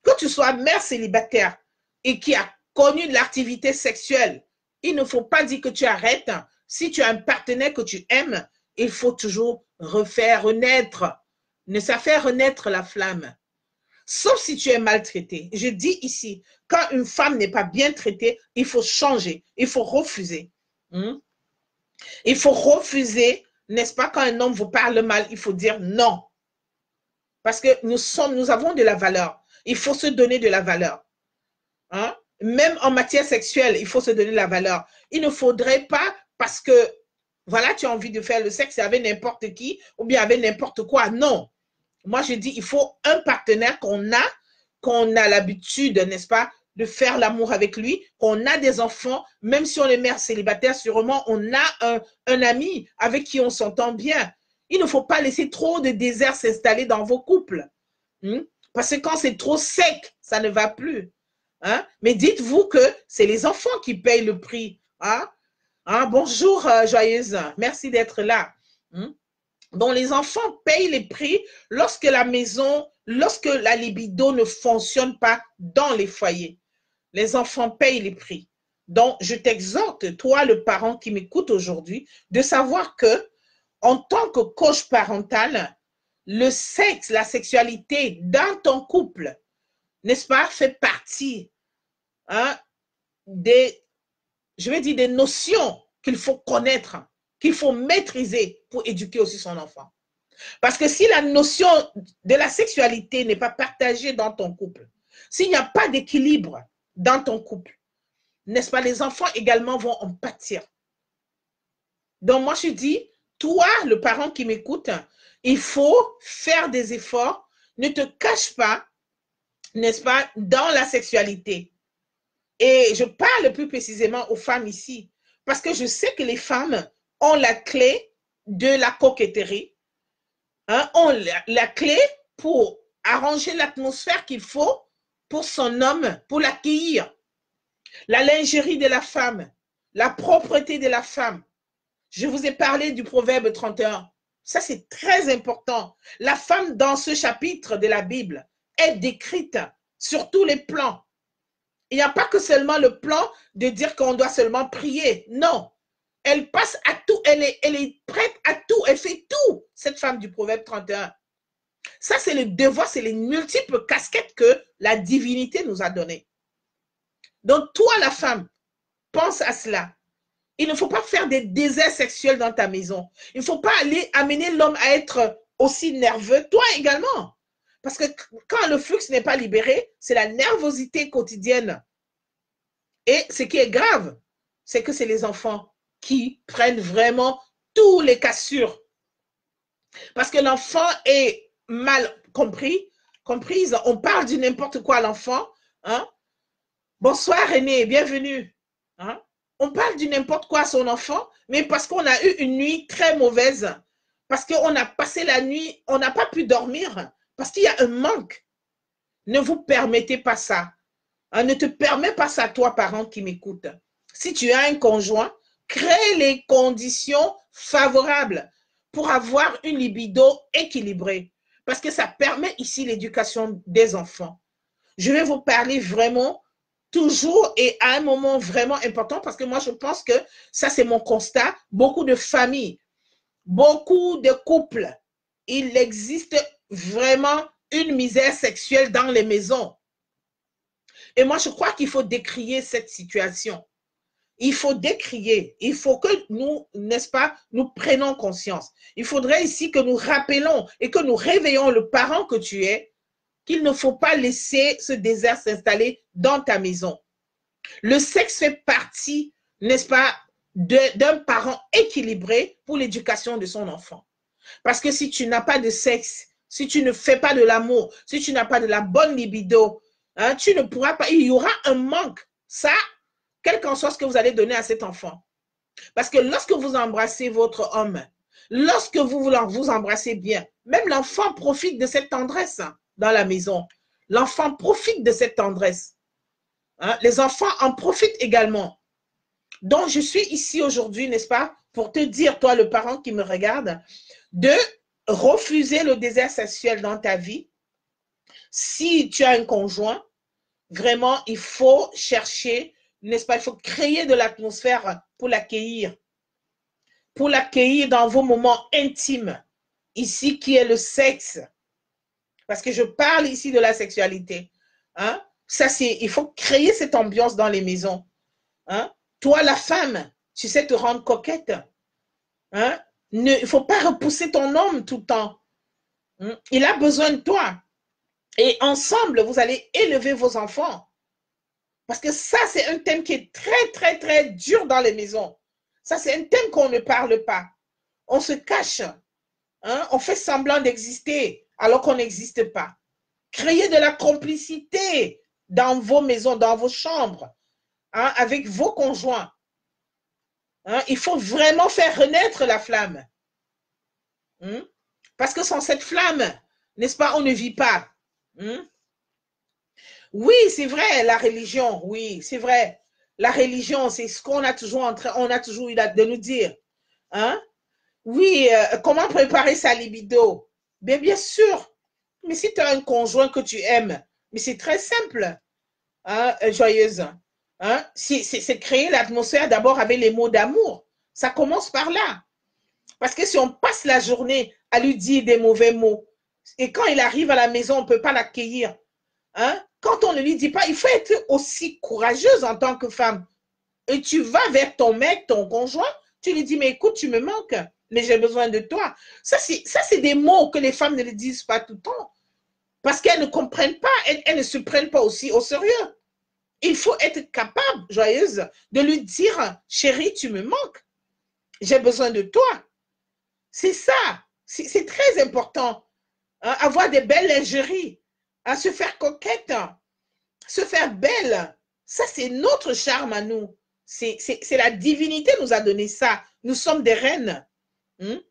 Que tu sois mère célibataire et qui a connu de l'activité sexuelle, il ne faut pas dire que tu arrêtes. Si tu as un partenaire que tu aimes, il faut toujours refaire renaître. Ne ça fait renaître la flamme. Sauf si tu es maltraité. Je dis ici, quand une femme n'est pas bien traitée, il faut changer, il faut refuser. Il faut refuser, n'est-ce pas, quand un homme vous parle mal, il faut dire non. Parce que nous avons de la valeur. Il faut se donner de la valeur. Hein? Même en matière sexuelle, il faut se donner de la valeur. Il ne faudrait pas, parce que, voilà, tu as envie de faire le sexe avec n'importe qui, ou bien avec n'importe quoi. Non. Moi, je dis, il faut un partenaire qu'on a l'habitude, n'est-ce pas, de faire l'amour avec lui, qu'on a des enfants, même si on est mère célibataire, sûrement, on a un ami avec qui on s'entend bien. Il ne faut pas laisser trop de désert s'installer dans vos couples. Parce que quand c'est trop sec, ça ne va plus. Hein? Mais dites-vous que c'est les enfants qui payent le prix. Hein? Bonjour, Joyeuse. Merci d'être là. Donc, les enfants payent les prix lorsque la maison, lorsque la libido ne fonctionne pas dans les foyers. Les enfants payent les prix. Donc, je t'exhorte, toi, le parent qui m'écoute aujourd'hui, de savoir que, en tant que coach parental, le sexe, la sexualité dans ton couple, n'est-ce pas, fait partie des notions qu'il faut connaître, qu'il faut maîtriser pour éduquer aussi son enfant. Parce que si la notion de la sexualité n'est pas partagée dans ton couple, s'il n'y a pas d'équilibre dans ton couple, n'est-ce pas, les enfants également vont en pâtir. Donc moi je dis, toi, le parent qui m'écoute, il faut faire des efforts, ne te cache pas, n'est-ce pas, dans la sexualité. Et je parle plus précisément aux femmes ici, parce que je sais que les femmes ont la clé de la coquetterie, ont la clé pour arranger l'atmosphère qu'il faut pour son homme, pour l'accueillir. La lingerie de la femme, la propreté de la femme. Je vous ai parlé du proverbe 31. Ça, c'est très important. La femme, dans ce chapitre de la Bible, est décrite sur tous les plans. Il n'y a pas que seulement le plan de dire qu'on doit seulement prier. Non. Elle passe à tout. Elle est prête à tout. Elle fait tout, cette femme du proverbe 31. Ça, c'est le devoir, c'est les multiples casquettes que la divinité nous a données. Donc, toi, la femme, pense à cela. Il ne faut pas faire des déserts sexuels dans ta maison. Il ne faut pas aller amener l'homme à être aussi nerveux. Toi également. Parce que quand le flux n'est pas libéré, c'est la nervosité quotidienne. Et ce qui est grave, c'est que c'est les enfants qui prennent vraiment tous les cassures. Parce que l'enfant est mal comprise. On parle du n'importe quoi à l'enfant. Bonsoir René, bienvenue. On parle du n'importe quoi à son enfant, mais parce qu'on a eu une nuit très mauvaise, parce qu'on a passé la nuit, on n'a pas pu dormir, parce qu'il y a un manque. Ne vous permettez pas ça. Ne te permets pas ça, toi, parent qui m'écoute. Si tu as un conjoint, crée les conditions favorables pour avoir une libido équilibrée, parce que ça permet ici l'éducation des enfants. Je vais vous parler vraiment toujours et à un moment vraiment important, parce que moi, je pense que ça, c'est mon constat. Beaucoup de familles beaucoup de couples, il existe vraiment une misère sexuelle dans les maisons. Et moi, je crois qu'il faut décrier cette situation. Il faut décrier. Il faut que nous, n'est-ce pas, nous prenions conscience. Il faudrait ici que nous rappelons et que nous réveillons le parent que tu es, qu'il ne faut pas laisser ce désert s'installer dans ta maison. Le sexe fait partie, n'est-ce pas, d'un parent équilibré pour l'éducation de son enfant. Parce que si tu n'as pas de sexe, si tu ne fais pas de l'amour, si tu n'as pas de la bonne libido, hein, tu ne pourras pas, il y aura un manque. Ça, quel qu'en soit ce que vous allez donner à cet enfant. Parce que lorsque vous embrassez votre homme, lorsque vous embrassez bien, même l'enfant profite de cette tendresse dans la maison. L'enfant profite de cette tendresse. Hein? Les enfants en profitent également. Donc, je suis ici aujourd'hui, n'est-ce pas, pour te dire, toi, le parent qui me regarde, de refuser le désert sexuel dans ta vie. Si tu as un conjoint, vraiment, il faut chercher, n'est-ce pas, il faut créer de l'atmosphère pour l'accueillir dans vos moments intimes, ici qui est le sexe. Parce que je parle ici de la sexualité. Hein? Ça, il faut créer cette ambiance dans les maisons. Hein? Toi, la femme, tu sais te rendre coquette. Hein? Il ne faut pas repousser ton homme tout le temps. Hein? Il a besoin de toi. Et ensemble, vous allez élever vos enfants. Parce que ça, c'est un thème qui est très, très, très dur dans les maisons. Ça, c'est un thème qu'on ne parle pas. On se cache. Hein? On fait semblant d'exister alors qu'on n'existe pas. Créez de la complicité dans vos maisons, dans vos chambres, hein, avec vos conjoints. Hein? Il faut vraiment faire renaître la flamme. Hein? Parce que sans cette flamme, n'est-ce pas, on ne vit pas. Hein? Oui, c'est vrai, la religion, oui, c'est vrai. La religion, c'est ce qu'on a toujours eu de nous dire. Hein? Oui, comment préparer sa libido? Bien sûr. Mais si tu as un conjoint que tu aimes, mais c'est très simple, hein, joyeuse. Hein? C'est créer l'atmosphère d'abord avec les mots d'amour. Ça commence par là. Parce que si on passe la journée à lui dire des mauvais mots, et quand il arrive à la maison, on ne peut pas l'accueillir. Hein? Quand on ne lui dit pas, il faut être aussi courageuse en tant que femme. Et tu vas vers ton mec, ton conjoint, tu lui dis, mais écoute, tu me manques, mais j'ai besoin de toi. Ça, c'est des mots que les femmes ne le disent pas tout le temps. Parce qu'elles ne comprennent pas, elles ne se prennent pas aussi au sérieux. Il faut être capable, joyeuse, de lui dire, chérie, tu me manques. J'ai besoin de toi. C'est ça. C'est très important. Hein, avoir des belles lingeries, hein, se faire coquette, se faire belle. Ça, c'est notre charme à nous. C'est la divinité nous a donné ça. Nous sommes des reines. Hein?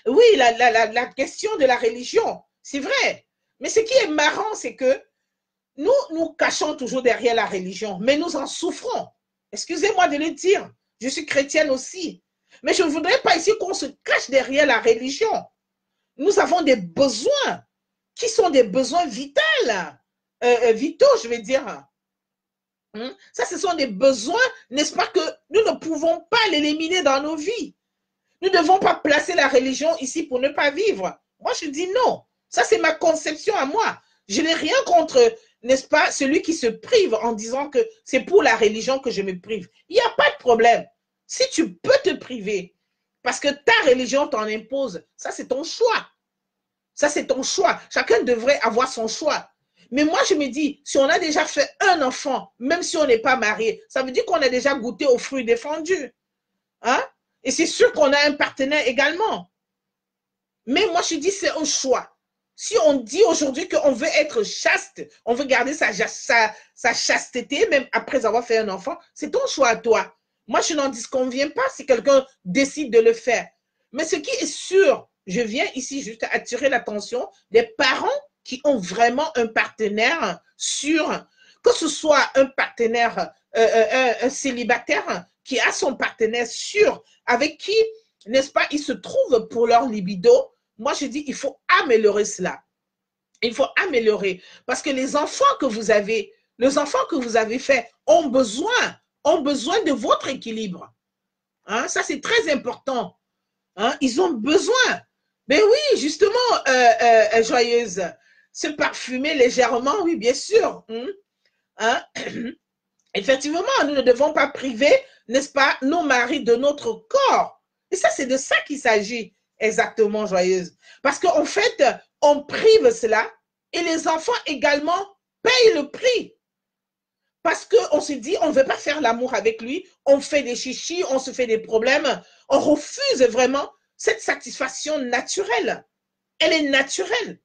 Oui, la question de la religion, c'est vrai. Mais ce qui est marrant, c'est que nous cachons toujours derrière la religion, mais nous en souffrons. Excusez-moi de le dire. Je suis chrétienne aussi. Mais je ne voudrais pas ici qu'on se cache derrière la religion. Nous avons des besoins qui sont des besoins vitaux, je vais dire. Ça, ce sont des besoins, n'est-ce pas, que nous ne pouvons pas l'éliminer dans nos vies. Nous ne devons pas placer la religion ici pour ne pas vivre. Moi, je dis non. Ça, c'est ma conception à moi. Je n'ai rien contre, n'est-ce pas, celui qui se prive en disant que c'est pour la religion que je me prive. Il n'y a pas de problème. Si tu peux te priver, parce que ta religion t'en impose, ça, c'est ton choix. Ça, c'est ton choix. Chacun devrait avoir son choix. Mais moi, je me dis, si on a déjà fait un enfant, même si on n'est pas marié, ça veut dire qu'on a déjà goûté aux fruits défendus. Hein? Et c'est sûr qu'on a un partenaire également. Mais moi, je dis, c'est un choix. Si on dit aujourd'hui qu'on veut être chaste, on veut garder sa chasteté, même après avoir fait un enfant, c'est ton choix à toi. Moi, je n'en disconviens pas si quelqu'un décide de le faire. Mais ce qui est sûr, je viens ici juste attirer l'attention des parents qui ont vraiment un partenaire sûr, que ce soit un partenaire, un célibataire qui a son partenaire sûr, avec qui, n'est-ce pas, ils se trouvent pour leur libido. Moi, je dis, il faut améliorer cela. Il faut améliorer. Parce que les enfants que vous avez faits ont besoin de votre équilibre. Hein? Ça, c'est très important. Hein? Ils ont besoin. Mais oui, justement, Joyeuse, se parfumer légèrement, oui, bien sûr. Hein? Effectivement, nous ne devons pas priver, n'est-ce pas, nos maris de notre corps. Et ça, c'est de ça qu'il s'agit exactement, Joyeuse. Parce qu'en fait, on prive cela et les enfants également payent le prix. Parce qu'on se dit, on ne veut pas faire l'amour avec lui, on fait des chichis, on se fait des problèmes, on refuse vraiment cette satisfaction naturelle. Elle est naturelle.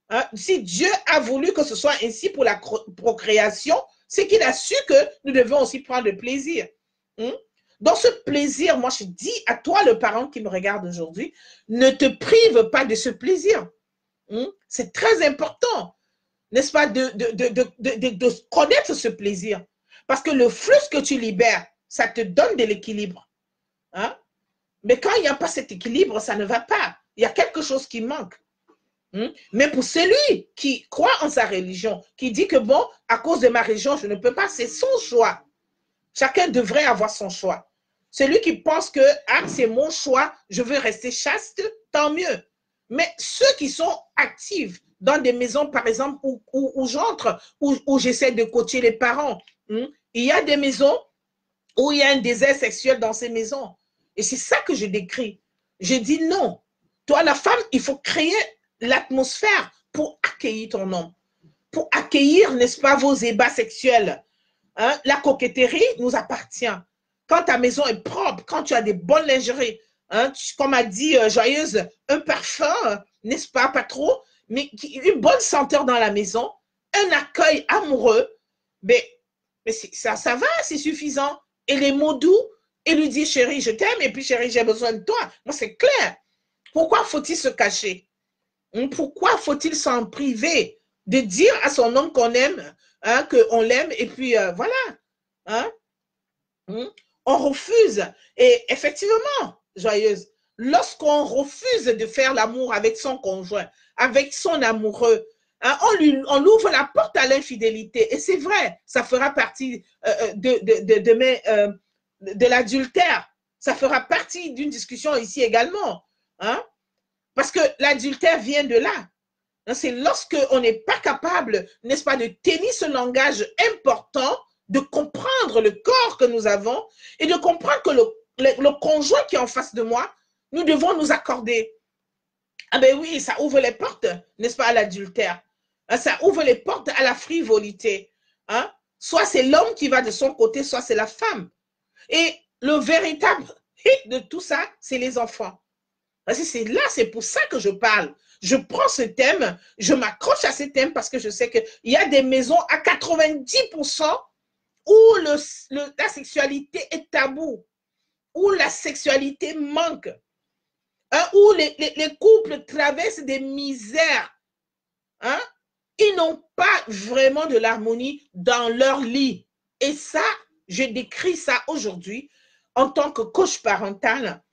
Hein? Si Dieu a voulu que ce soit ainsi pour la procréation, c'est qu'il a su que nous devons aussi prendre plaisir. Dans ce plaisir, moi je dis à toi, le parent qui me regarde aujourd'hui, ne te prive pas de ce plaisir. C'est très important, n'est-ce pas, de connaître ce plaisir. Parce que le flux que tu libères, ça te donne de l'équilibre. Hein? Mais quand il n'y a pas cet équilibre, ça ne va pas. Il y a quelque chose qui manque. Mais pour celui qui croit en sa religion, qui dit que bon, à cause de ma religion, je ne peux pas, c'est son choix. Chacun devrait avoir son choix. Celui qui pense que ah, c'est mon choix, je veux rester chaste, tant mieux. Mais ceux qui sont actifs dans des maisons, par exemple, où j'entre, où j'essaie de coacher les parents, il y a des maisons où il y a un désert sexuel dans ces maisons. Et c'est ça que je décris. Je dis non. Toi, la femme, il faut créer l'atmosphère pour accueillir ton homme, pour accueillir, n'est-ce pas, vos ébats sexuels. Hein? La coquetterie nous appartient. Quand ta maison est propre, quand tu as des bonnes lingeries, hein, comme a dit Joyeuse, un parfum, n'est-ce pas, pas trop, mais une bonne senteur dans la maison, un accueil amoureux, mais ça va, c'est suffisant. Et les mots doux, et lui dire chérie, je t'aime, et puis chérie, j'ai besoin de toi. Moi, c'est clair. Pourquoi faut-il se cacher? Pourquoi faut-il s'en priver de dire à son homme qu'on aime, hein, qu'on l'aime, et puis voilà. Hein? On refuse. Et effectivement, Joyeuse, lorsqu'on refuse de faire l'amour avec son conjoint, avec son amoureux, hein, on ouvre la porte à l'infidélité. Et c'est vrai, ça fera partie de l'adultère. Ça fera partie d'une discussion ici également. Hein? Parce que l'adultère vient de là. C'est lorsqu'on n'est pas capable, n'est-ce pas, de tenir ce langage important, de comprendre le corps que nous avons et de comprendre que le conjoint qui est en face de moi, nous devons nous accorder. Ah ben oui, ça ouvre les portes, n'est-ce pas, à l'adultère. Ça ouvre les portes à la frivolité. Hein? Soit c'est l'homme qui va de son côté, soit c'est la femme. Et le véritable hit de tout ça, c'est les enfants. C'est là, c'est pour ça que je parle. Je prends ce thème, je m'accroche à ce thème parce que je sais qu'il y a des maisons à 90% où la sexualité est tabou, où la sexualité manque, hein, où les couples traversent des misères. Hein? Ils n'ont pas vraiment de l'harmonie dans leur lit. Et ça, je décris ça aujourd'hui en tant que coach parental.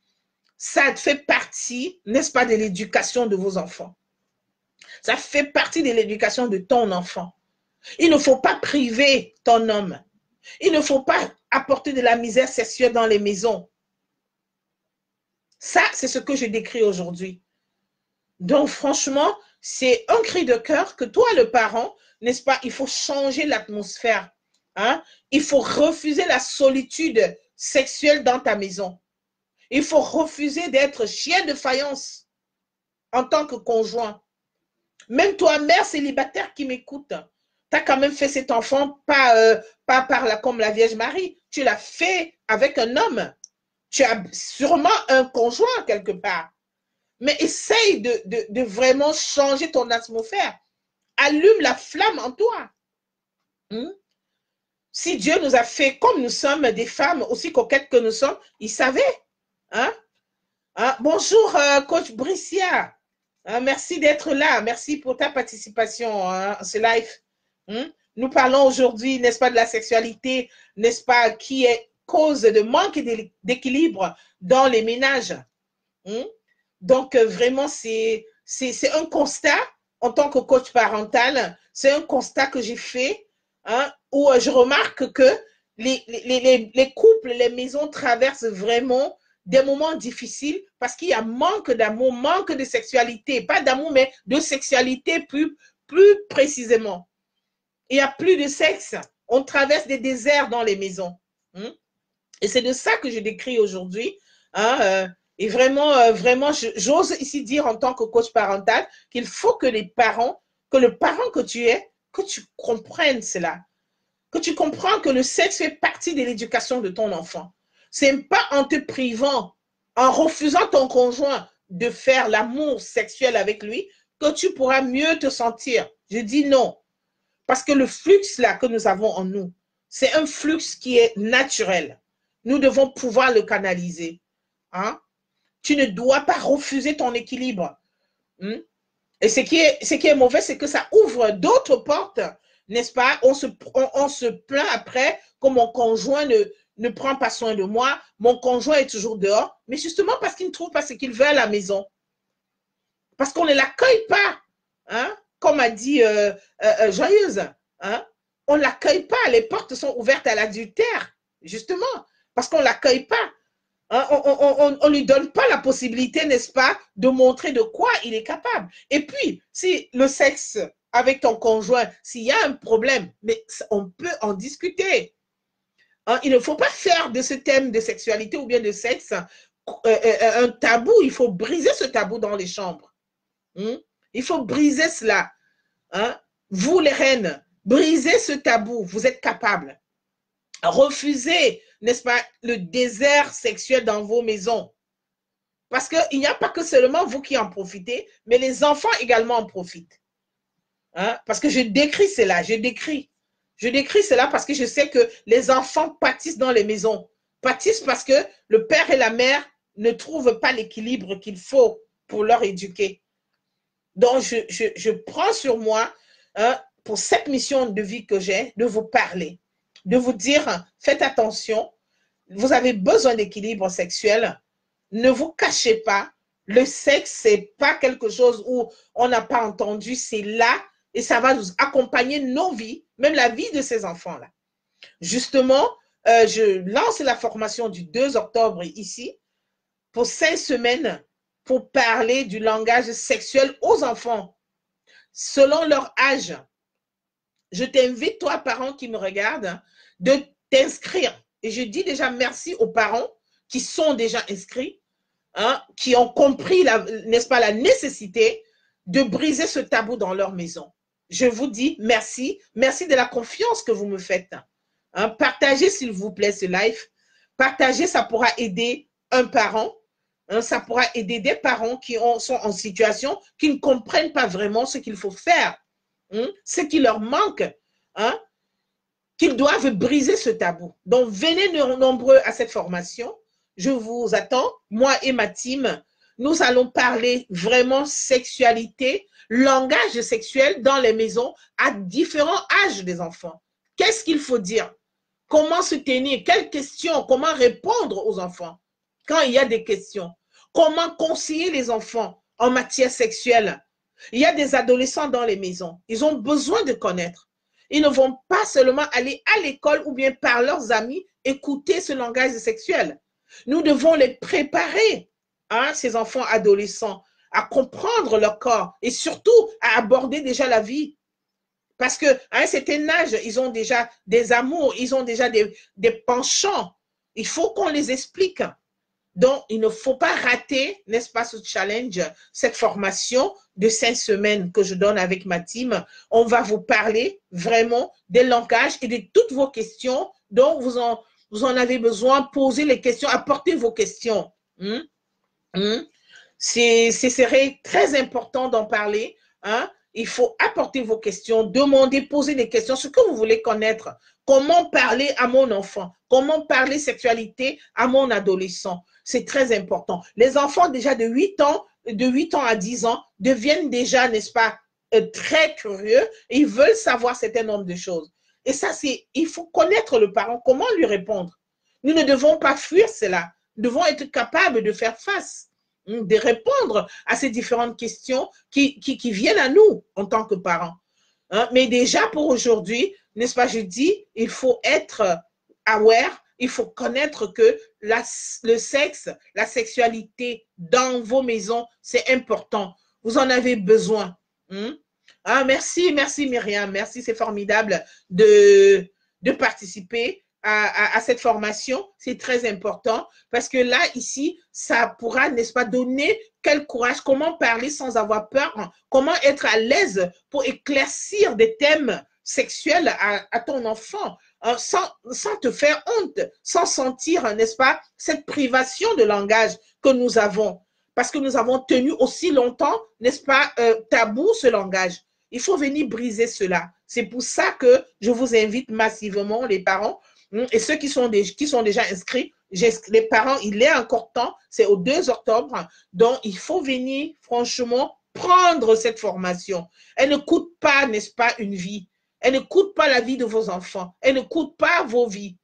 Ça fait partie, n'est-ce pas, de l'éducation de vos enfants. Ça fait partie de l'éducation de ton enfant. Il ne faut pas priver ton homme. Il ne faut pas apporter de la misère sexuelle dans les maisons. Ça, c'est ce que je décris aujourd'hui. Donc, franchement, c'est un cri de cœur que toi, le parent, n'est-ce pas, il faut changer l'atmosphère. Hein? Il faut refuser la solitude sexuelle dans ta maison. Il faut refuser d'être chien de faïence en tant que conjoint. Même toi, mère célibataire qui m'écoute, tu as quand même fait cet enfant pas comme la Vierge Marie. Tu l'as fait avec un homme. Tu as sûrement un conjoint quelque part. Mais essaye de vraiment changer ton atmosphère. Allume la flamme en toi. Si Dieu nous a fait comme nous sommes des femmes aussi coquettes que nous sommes, il savait. Hein? Bonjour, coach Bricia. Merci d'être là. Merci pour ta participation à ce live. Nous parlons aujourd'hui, n'est-ce pas, de la sexualité, n'est-ce pas, qui est cause de manque d'équilibre dans les ménages. Donc, vraiment, c'est un constat en tant que coach parental. C'est un constat que j'ai fait, hein, où je remarque que les couples, les maisons traversent vraiment des moments difficiles parce qu'il y a manque d'amour, manque de sexualité. Pas d'amour, mais de sexualité plus précisément. Il n'y a plus de sexe. On traverse des déserts dans les maisons. Et c'est de ça que je décris aujourd'hui. Et vraiment, vraiment, j'ose ici dire en tant que coach parental qu'il faut que les parents, que le parent que tu es, que tu comprennes cela. Que tu comprends que le sexe fait partie de l'éducation de ton enfant. C'est pas en te privant, en refusant ton conjoint de faire l'amour sexuel avec lui, que tu pourras mieux te sentir. Je dis non. Parce que le flux là que nous avons en nous, c'est un flux qui est naturel. Nous devons pouvoir le canaliser. Tu ne dois pas refuser ton équilibre. Et ce qui est mauvais, c'est que ça ouvre d'autres portes, n'est-ce pas? On se plaint après que mon conjoint ne prend pas soin de moi, mon conjoint est toujours dehors, mais justement parce qu'il ne trouve pas ce qu'il veut à la maison. Parce qu'on ne l'accueille pas, comme a dit Joyeuse. On ne l'accueille pas, les portes sont ouvertes à l'adultère, justement, parce qu'on ne l'accueille pas. On ne lui donne pas la possibilité, n'est-ce pas, de montrer de quoi il est capable. Et puis, si le sexe avec ton conjoint, s'il y a un problème, mais on peut en discuter. Il ne faut pas faire de ce thème de sexualité ou bien de sexe un tabou. Il faut briser ce tabou dans les chambres. Il faut briser cela. Vous, les reines, brisez ce tabou. Vous êtes capables. Refusez, n'est-ce pas, le désert sexuel dans vos maisons. Parce qu'il n'y a pas que seulement vous qui en profitez, mais les enfants également en profitent. Parce que je décris cela, je décris cela parce que je sais que les enfants pâtissent dans les maisons. Pâtissent parce que le père et la mère ne trouvent pas l'équilibre qu'il faut pour leur éduquer. Donc, je prends sur moi, pour cette mission de vie que j'ai, de vous parler, de vous dire, faites attention, vous avez besoin d'équilibre sexuel, ne vous cachez pas, le sexe, c'est pas quelque chose où on n'a pas entendu, c'est là et ça va nous accompagner nos vies, même la vie de ces enfants-là. Justement, je lance la formation du 2 octobre ici pour 5 semaines pour parler du langage sexuel aux enfants, selon leur âge. Je t'invite, toi, parent qui me regarde, de t'inscrire. Et je dis déjà merci aux parents qui sont déjà inscrits, qui ont compris, n'est-ce pas, la nécessité de briser ce tabou dans leur maison. Je vous dis merci. Merci de la confiance que vous me faites. Partagez, s'il vous plaît, ce live. Partagez, ça pourra aider un parent. Ça pourra aider des parents qui sont en situation, qui ne comprennent pas vraiment ce qu'il faut faire, ce qui leur manque, qu'ils doivent briser ce tabou. Donc, venez nombreux à cette formation. Je vous attends, moi et ma team. Nous allons parler vraiment sexualité, langage sexuel dans les maisons à différents âges des enfants. Qu'est-ce qu'il faut dire? Comment se tenir? Quelles questions? Comment répondre aux enfants quand il y a des questions? Comment conseiller les enfants en matière sexuelle? Il y a des adolescents dans les maisons. Ils ont besoin de connaître. Ils ne vont pas seulement aller à l'école ou bien par leurs amis écouter ce langage sexuel. Nous devons les préparer, ces enfants adolescents, à comprendre leur corps et surtout à aborder déjà la vie. Parce qu'à un certain âge, ils ont déjà des amours, ils ont déjà des penchants. Il faut qu'on les explique. Donc, il ne faut pas rater, n'est-ce pas, ce challenge, cette formation de 5 semaines que je donne avec ma team. On va vous parler vraiment des langages et de toutes vos questions dont vous en avez besoin. Posez les questions, apportez vos questions. Ce serait très important d'en parler. Il faut apporter vos questions, demander, poser des questions, ce que vous voulez connaître. Comment parler à mon enfant? Comment parler sexualité à mon adolescent? C'est très important. Les enfants déjà de 8 ans à 10 ans deviennent déjà, n'est-ce pas, très curieux. Et ils veulent savoir un certain nombre de choses. Et ça, il faut connaître le parent, comment lui répondre. Nous ne devons pas fuir cela. Nous devons être capables de faire face, de répondre à ces différentes questions qui viennent à nous en tant que parents. Mais déjà pour aujourd'hui, n'est-ce pas, je dis, il faut être aware, Il faut connaître que le sexe, la sexualité dans vos maisons, c'est important. Vous en avez besoin. Ah, merci Myriam. Merci, c'est formidable de participer à cette formation. C'est très important parce que là, ici, ça pourra, n'est-ce pas, donner quel courage, comment parler sans avoir peur, comment être à l'aise pour éclaircir des thèmes sexuels à ton enfant. Sans te faire honte, sans sentir, n'est-ce pas, cette privation de langage que nous avons. Parce que nous avons tenu aussi longtemps, n'est-ce pas, tabou ce langage. Il faut venir briser cela. C'est pour ça que je vous invite massivement, les parents, et ceux qui sont déjà inscrits, les parents, il est encore temps, c'est au 2 octobre, donc il faut venir, franchement, prendre cette formation. Elle ne coûte pas, n'est-ce pas, une vie. Elle ne coûte pas la vie de vos enfants. Elle ne coûte pas vos vies.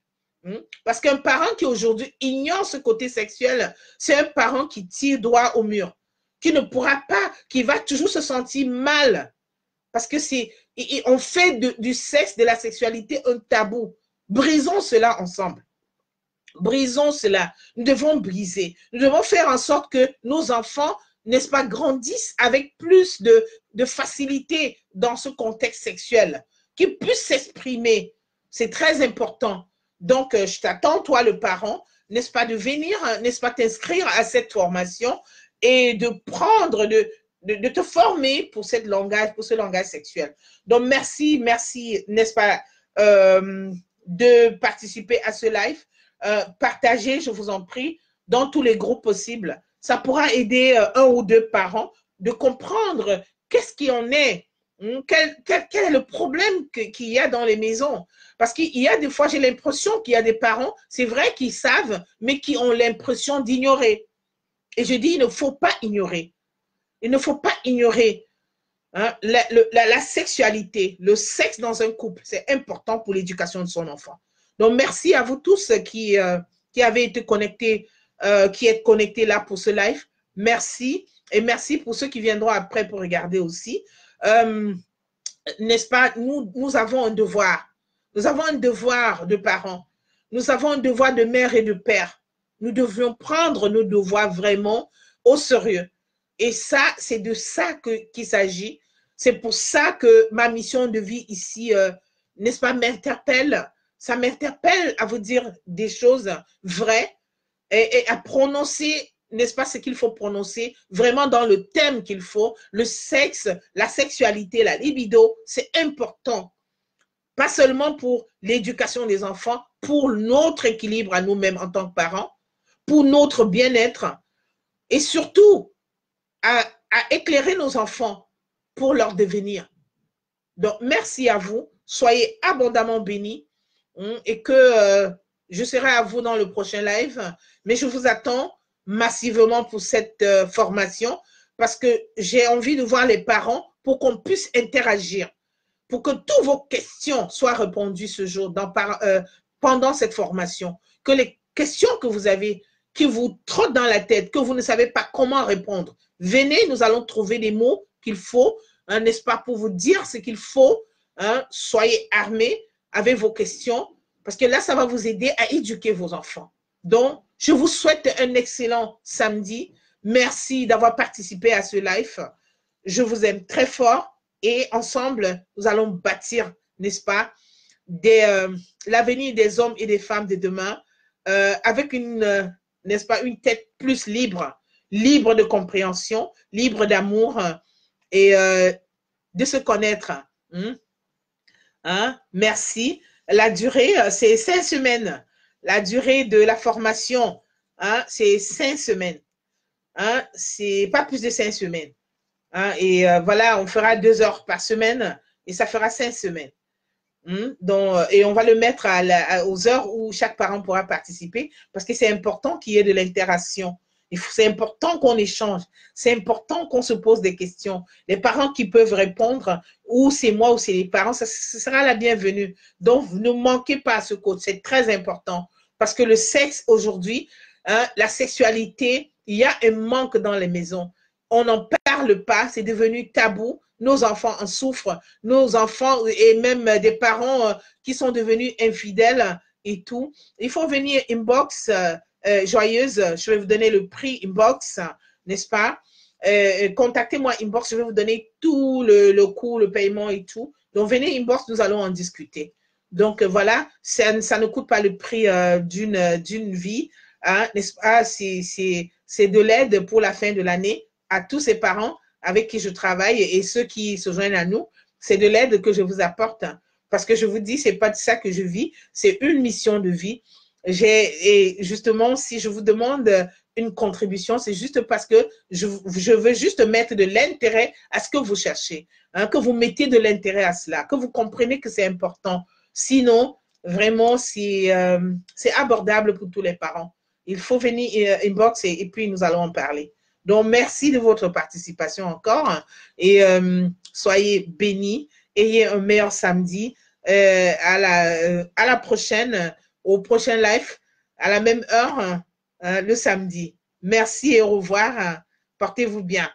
Parce qu'un parent qui aujourd'hui ignore ce côté sexuel, c'est un parent qui tire droit au mur, qui ne pourra pas, qui va toujours se sentir mal. Parce que on fait du sexe, de la sexualité un tabou. Brisons cela ensemble. Brisons cela. Nous devons briser. Nous devons faire en sorte que nos enfants, n'est-ce pas, grandissent avec plus de facilité dans ce contexte sexuel, qu'ils puissent s'exprimer. C'est très important. Donc, je t'attends, toi, le parent, n'est-ce pas, de venir, n'est-ce pas, t'inscrire à cette formation et de prendre, de te former pour ce langage sexuel. Donc, merci, n'est-ce pas, de participer à ce live. Partagez, je vous en prie, dans tous les groupes possibles. Ça pourra aider un ou deux parents de comprendre qu'est-ce qui en est, quel est le problème qu'il y a dans les maisons. Parce qu'il y a des fois, j'ai l'impression qu'il y a des parents, c'est vrai qu'ils savent, mais qui ont l'impression d'ignorer. Et je dis, il ne faut pas ignorer. Il ne faut pas ignorer la sexualité, le sexe dans un couple. C'est important pour l'éducation de son enfant. Donc, merci à vous tous qui avez été connectés, qui êtes connectés là pour ce live. Merci. Et merci pour ceux qui viendront après pour regarder aussi. N'est-ce pas, nous avons un devoir. Nous avons un devoir de parents. Nous avons un devoir de mère et de père. Nous devions prendre nos devoirs vraiment au sérieux. Et ça, c'est de ça qu'il s'agit. C'est pour ça que ma mission de vie ici, n'est-ce pas, m'interpelle. Ça m'interpelle à vous dire des choses vraies et à prononcer, n'est-ce pas, ce qu'il faut prononcer, vraiment dans le thème qu'il faut. Le sexe, la sexualité, la libido, c'est important. Pas seulement pour l'éducation des enfants, pour notre équilibre à nous-mêmes en tant que parents, pour notre bien-être et surtout à éclairer nos enfants pour leur devenir. Donc, merci à vous. Soyez abondamment bénis et que je serai à vous dans le prochain live. Mais je vous attends massivement pour cette formation parce que j'ai envie de voir les parents pour qu'on puisse interagir, pour que toutes vos questions soient répondues ce jour pendant cette formation. Que les questions que vous avez, qui vous trottent dans la tête, que vous ne savez pas comment répondre, venez, nous allons trouver des mots qu'il faut, n'est-ce pas, pour vous dire ce qu'il faut. Soyez armés avec vos questions, parce que là, ça va vous aider à éduquer vos enfants. Donc, je vous souhaite un excellent samedi. Merci d'avoir participé à ce live. Je vous aime très fort et ensemble, nous allons bâtir, n'est-ce pas, l'avenir des hommes et des femmes de demain avec n'est-ce pas, une tête plus libre, libre de compréhension, libre d'amour et de se connaître. Merci. La durée, c'est 5 semaines. La durée de la formation, c'est 5 semaines. C'est pas plus de 5 semaines. Et voilà, on fera 2 heures par semaine et ça fera 5 semaines. Donc, et on va le mettre aux heures où chaque parent pourra participer parce que c'est important qu'il y ait de l'interaction. C'est important qu'on échange. C'est important qu'on se pose des questions. Les parents qui peuvent répondre, ou c'est moi ou c'est les parents, ce sera la bienvenue. Donc, ne manquez pas ce code. C'est très important parce que le sexe aujourd'hui, la sexualité, il y a un manque dans les maisons. On n'en parle pas. C'est devenu tabou. Nos enfants en souffrent. Nos enfants et même des parents qui sont devenus infidèles, et tout. Il faut venir inbox joyeuse. Je vais vous donner le prix inbox, n'est-ce pas? Contactez-moi inbox, je vais vous donner tout le coût, le paiement et tout. Donc, venez inbox, nous allons en discuter. Donc, voilà, ça ne coûte pas le prix d'une vie, hein, n'est-ce pas? C'est de l'aide pour la fin de l'année à tous ces parents avec qui je travaille et ceux qui se joignent à nous. C'est de l'aide que je vous apporte. Parce que je vous dis, c'est pas de ça que je vis, c'est une mission de vie. Et justement, si je vous demande une contribution, c'est juste parce que je veux juste mettre de l'intérêt à ce que vous cherchez, hein, que vous mettez de l'intérêt à cela, que vous comprenez que c'est important. Sinon, vraiment, c'est abordable pour tous les parents. Il faut venir inbox et puis nous allons en parler. Donc, merci de votre participation encore et soyez bénis. Ayez un meilleur samedi. À la prochaine, au prochain live, à la même heure, le samedi. Merci et au revoir. Portez-vous bien.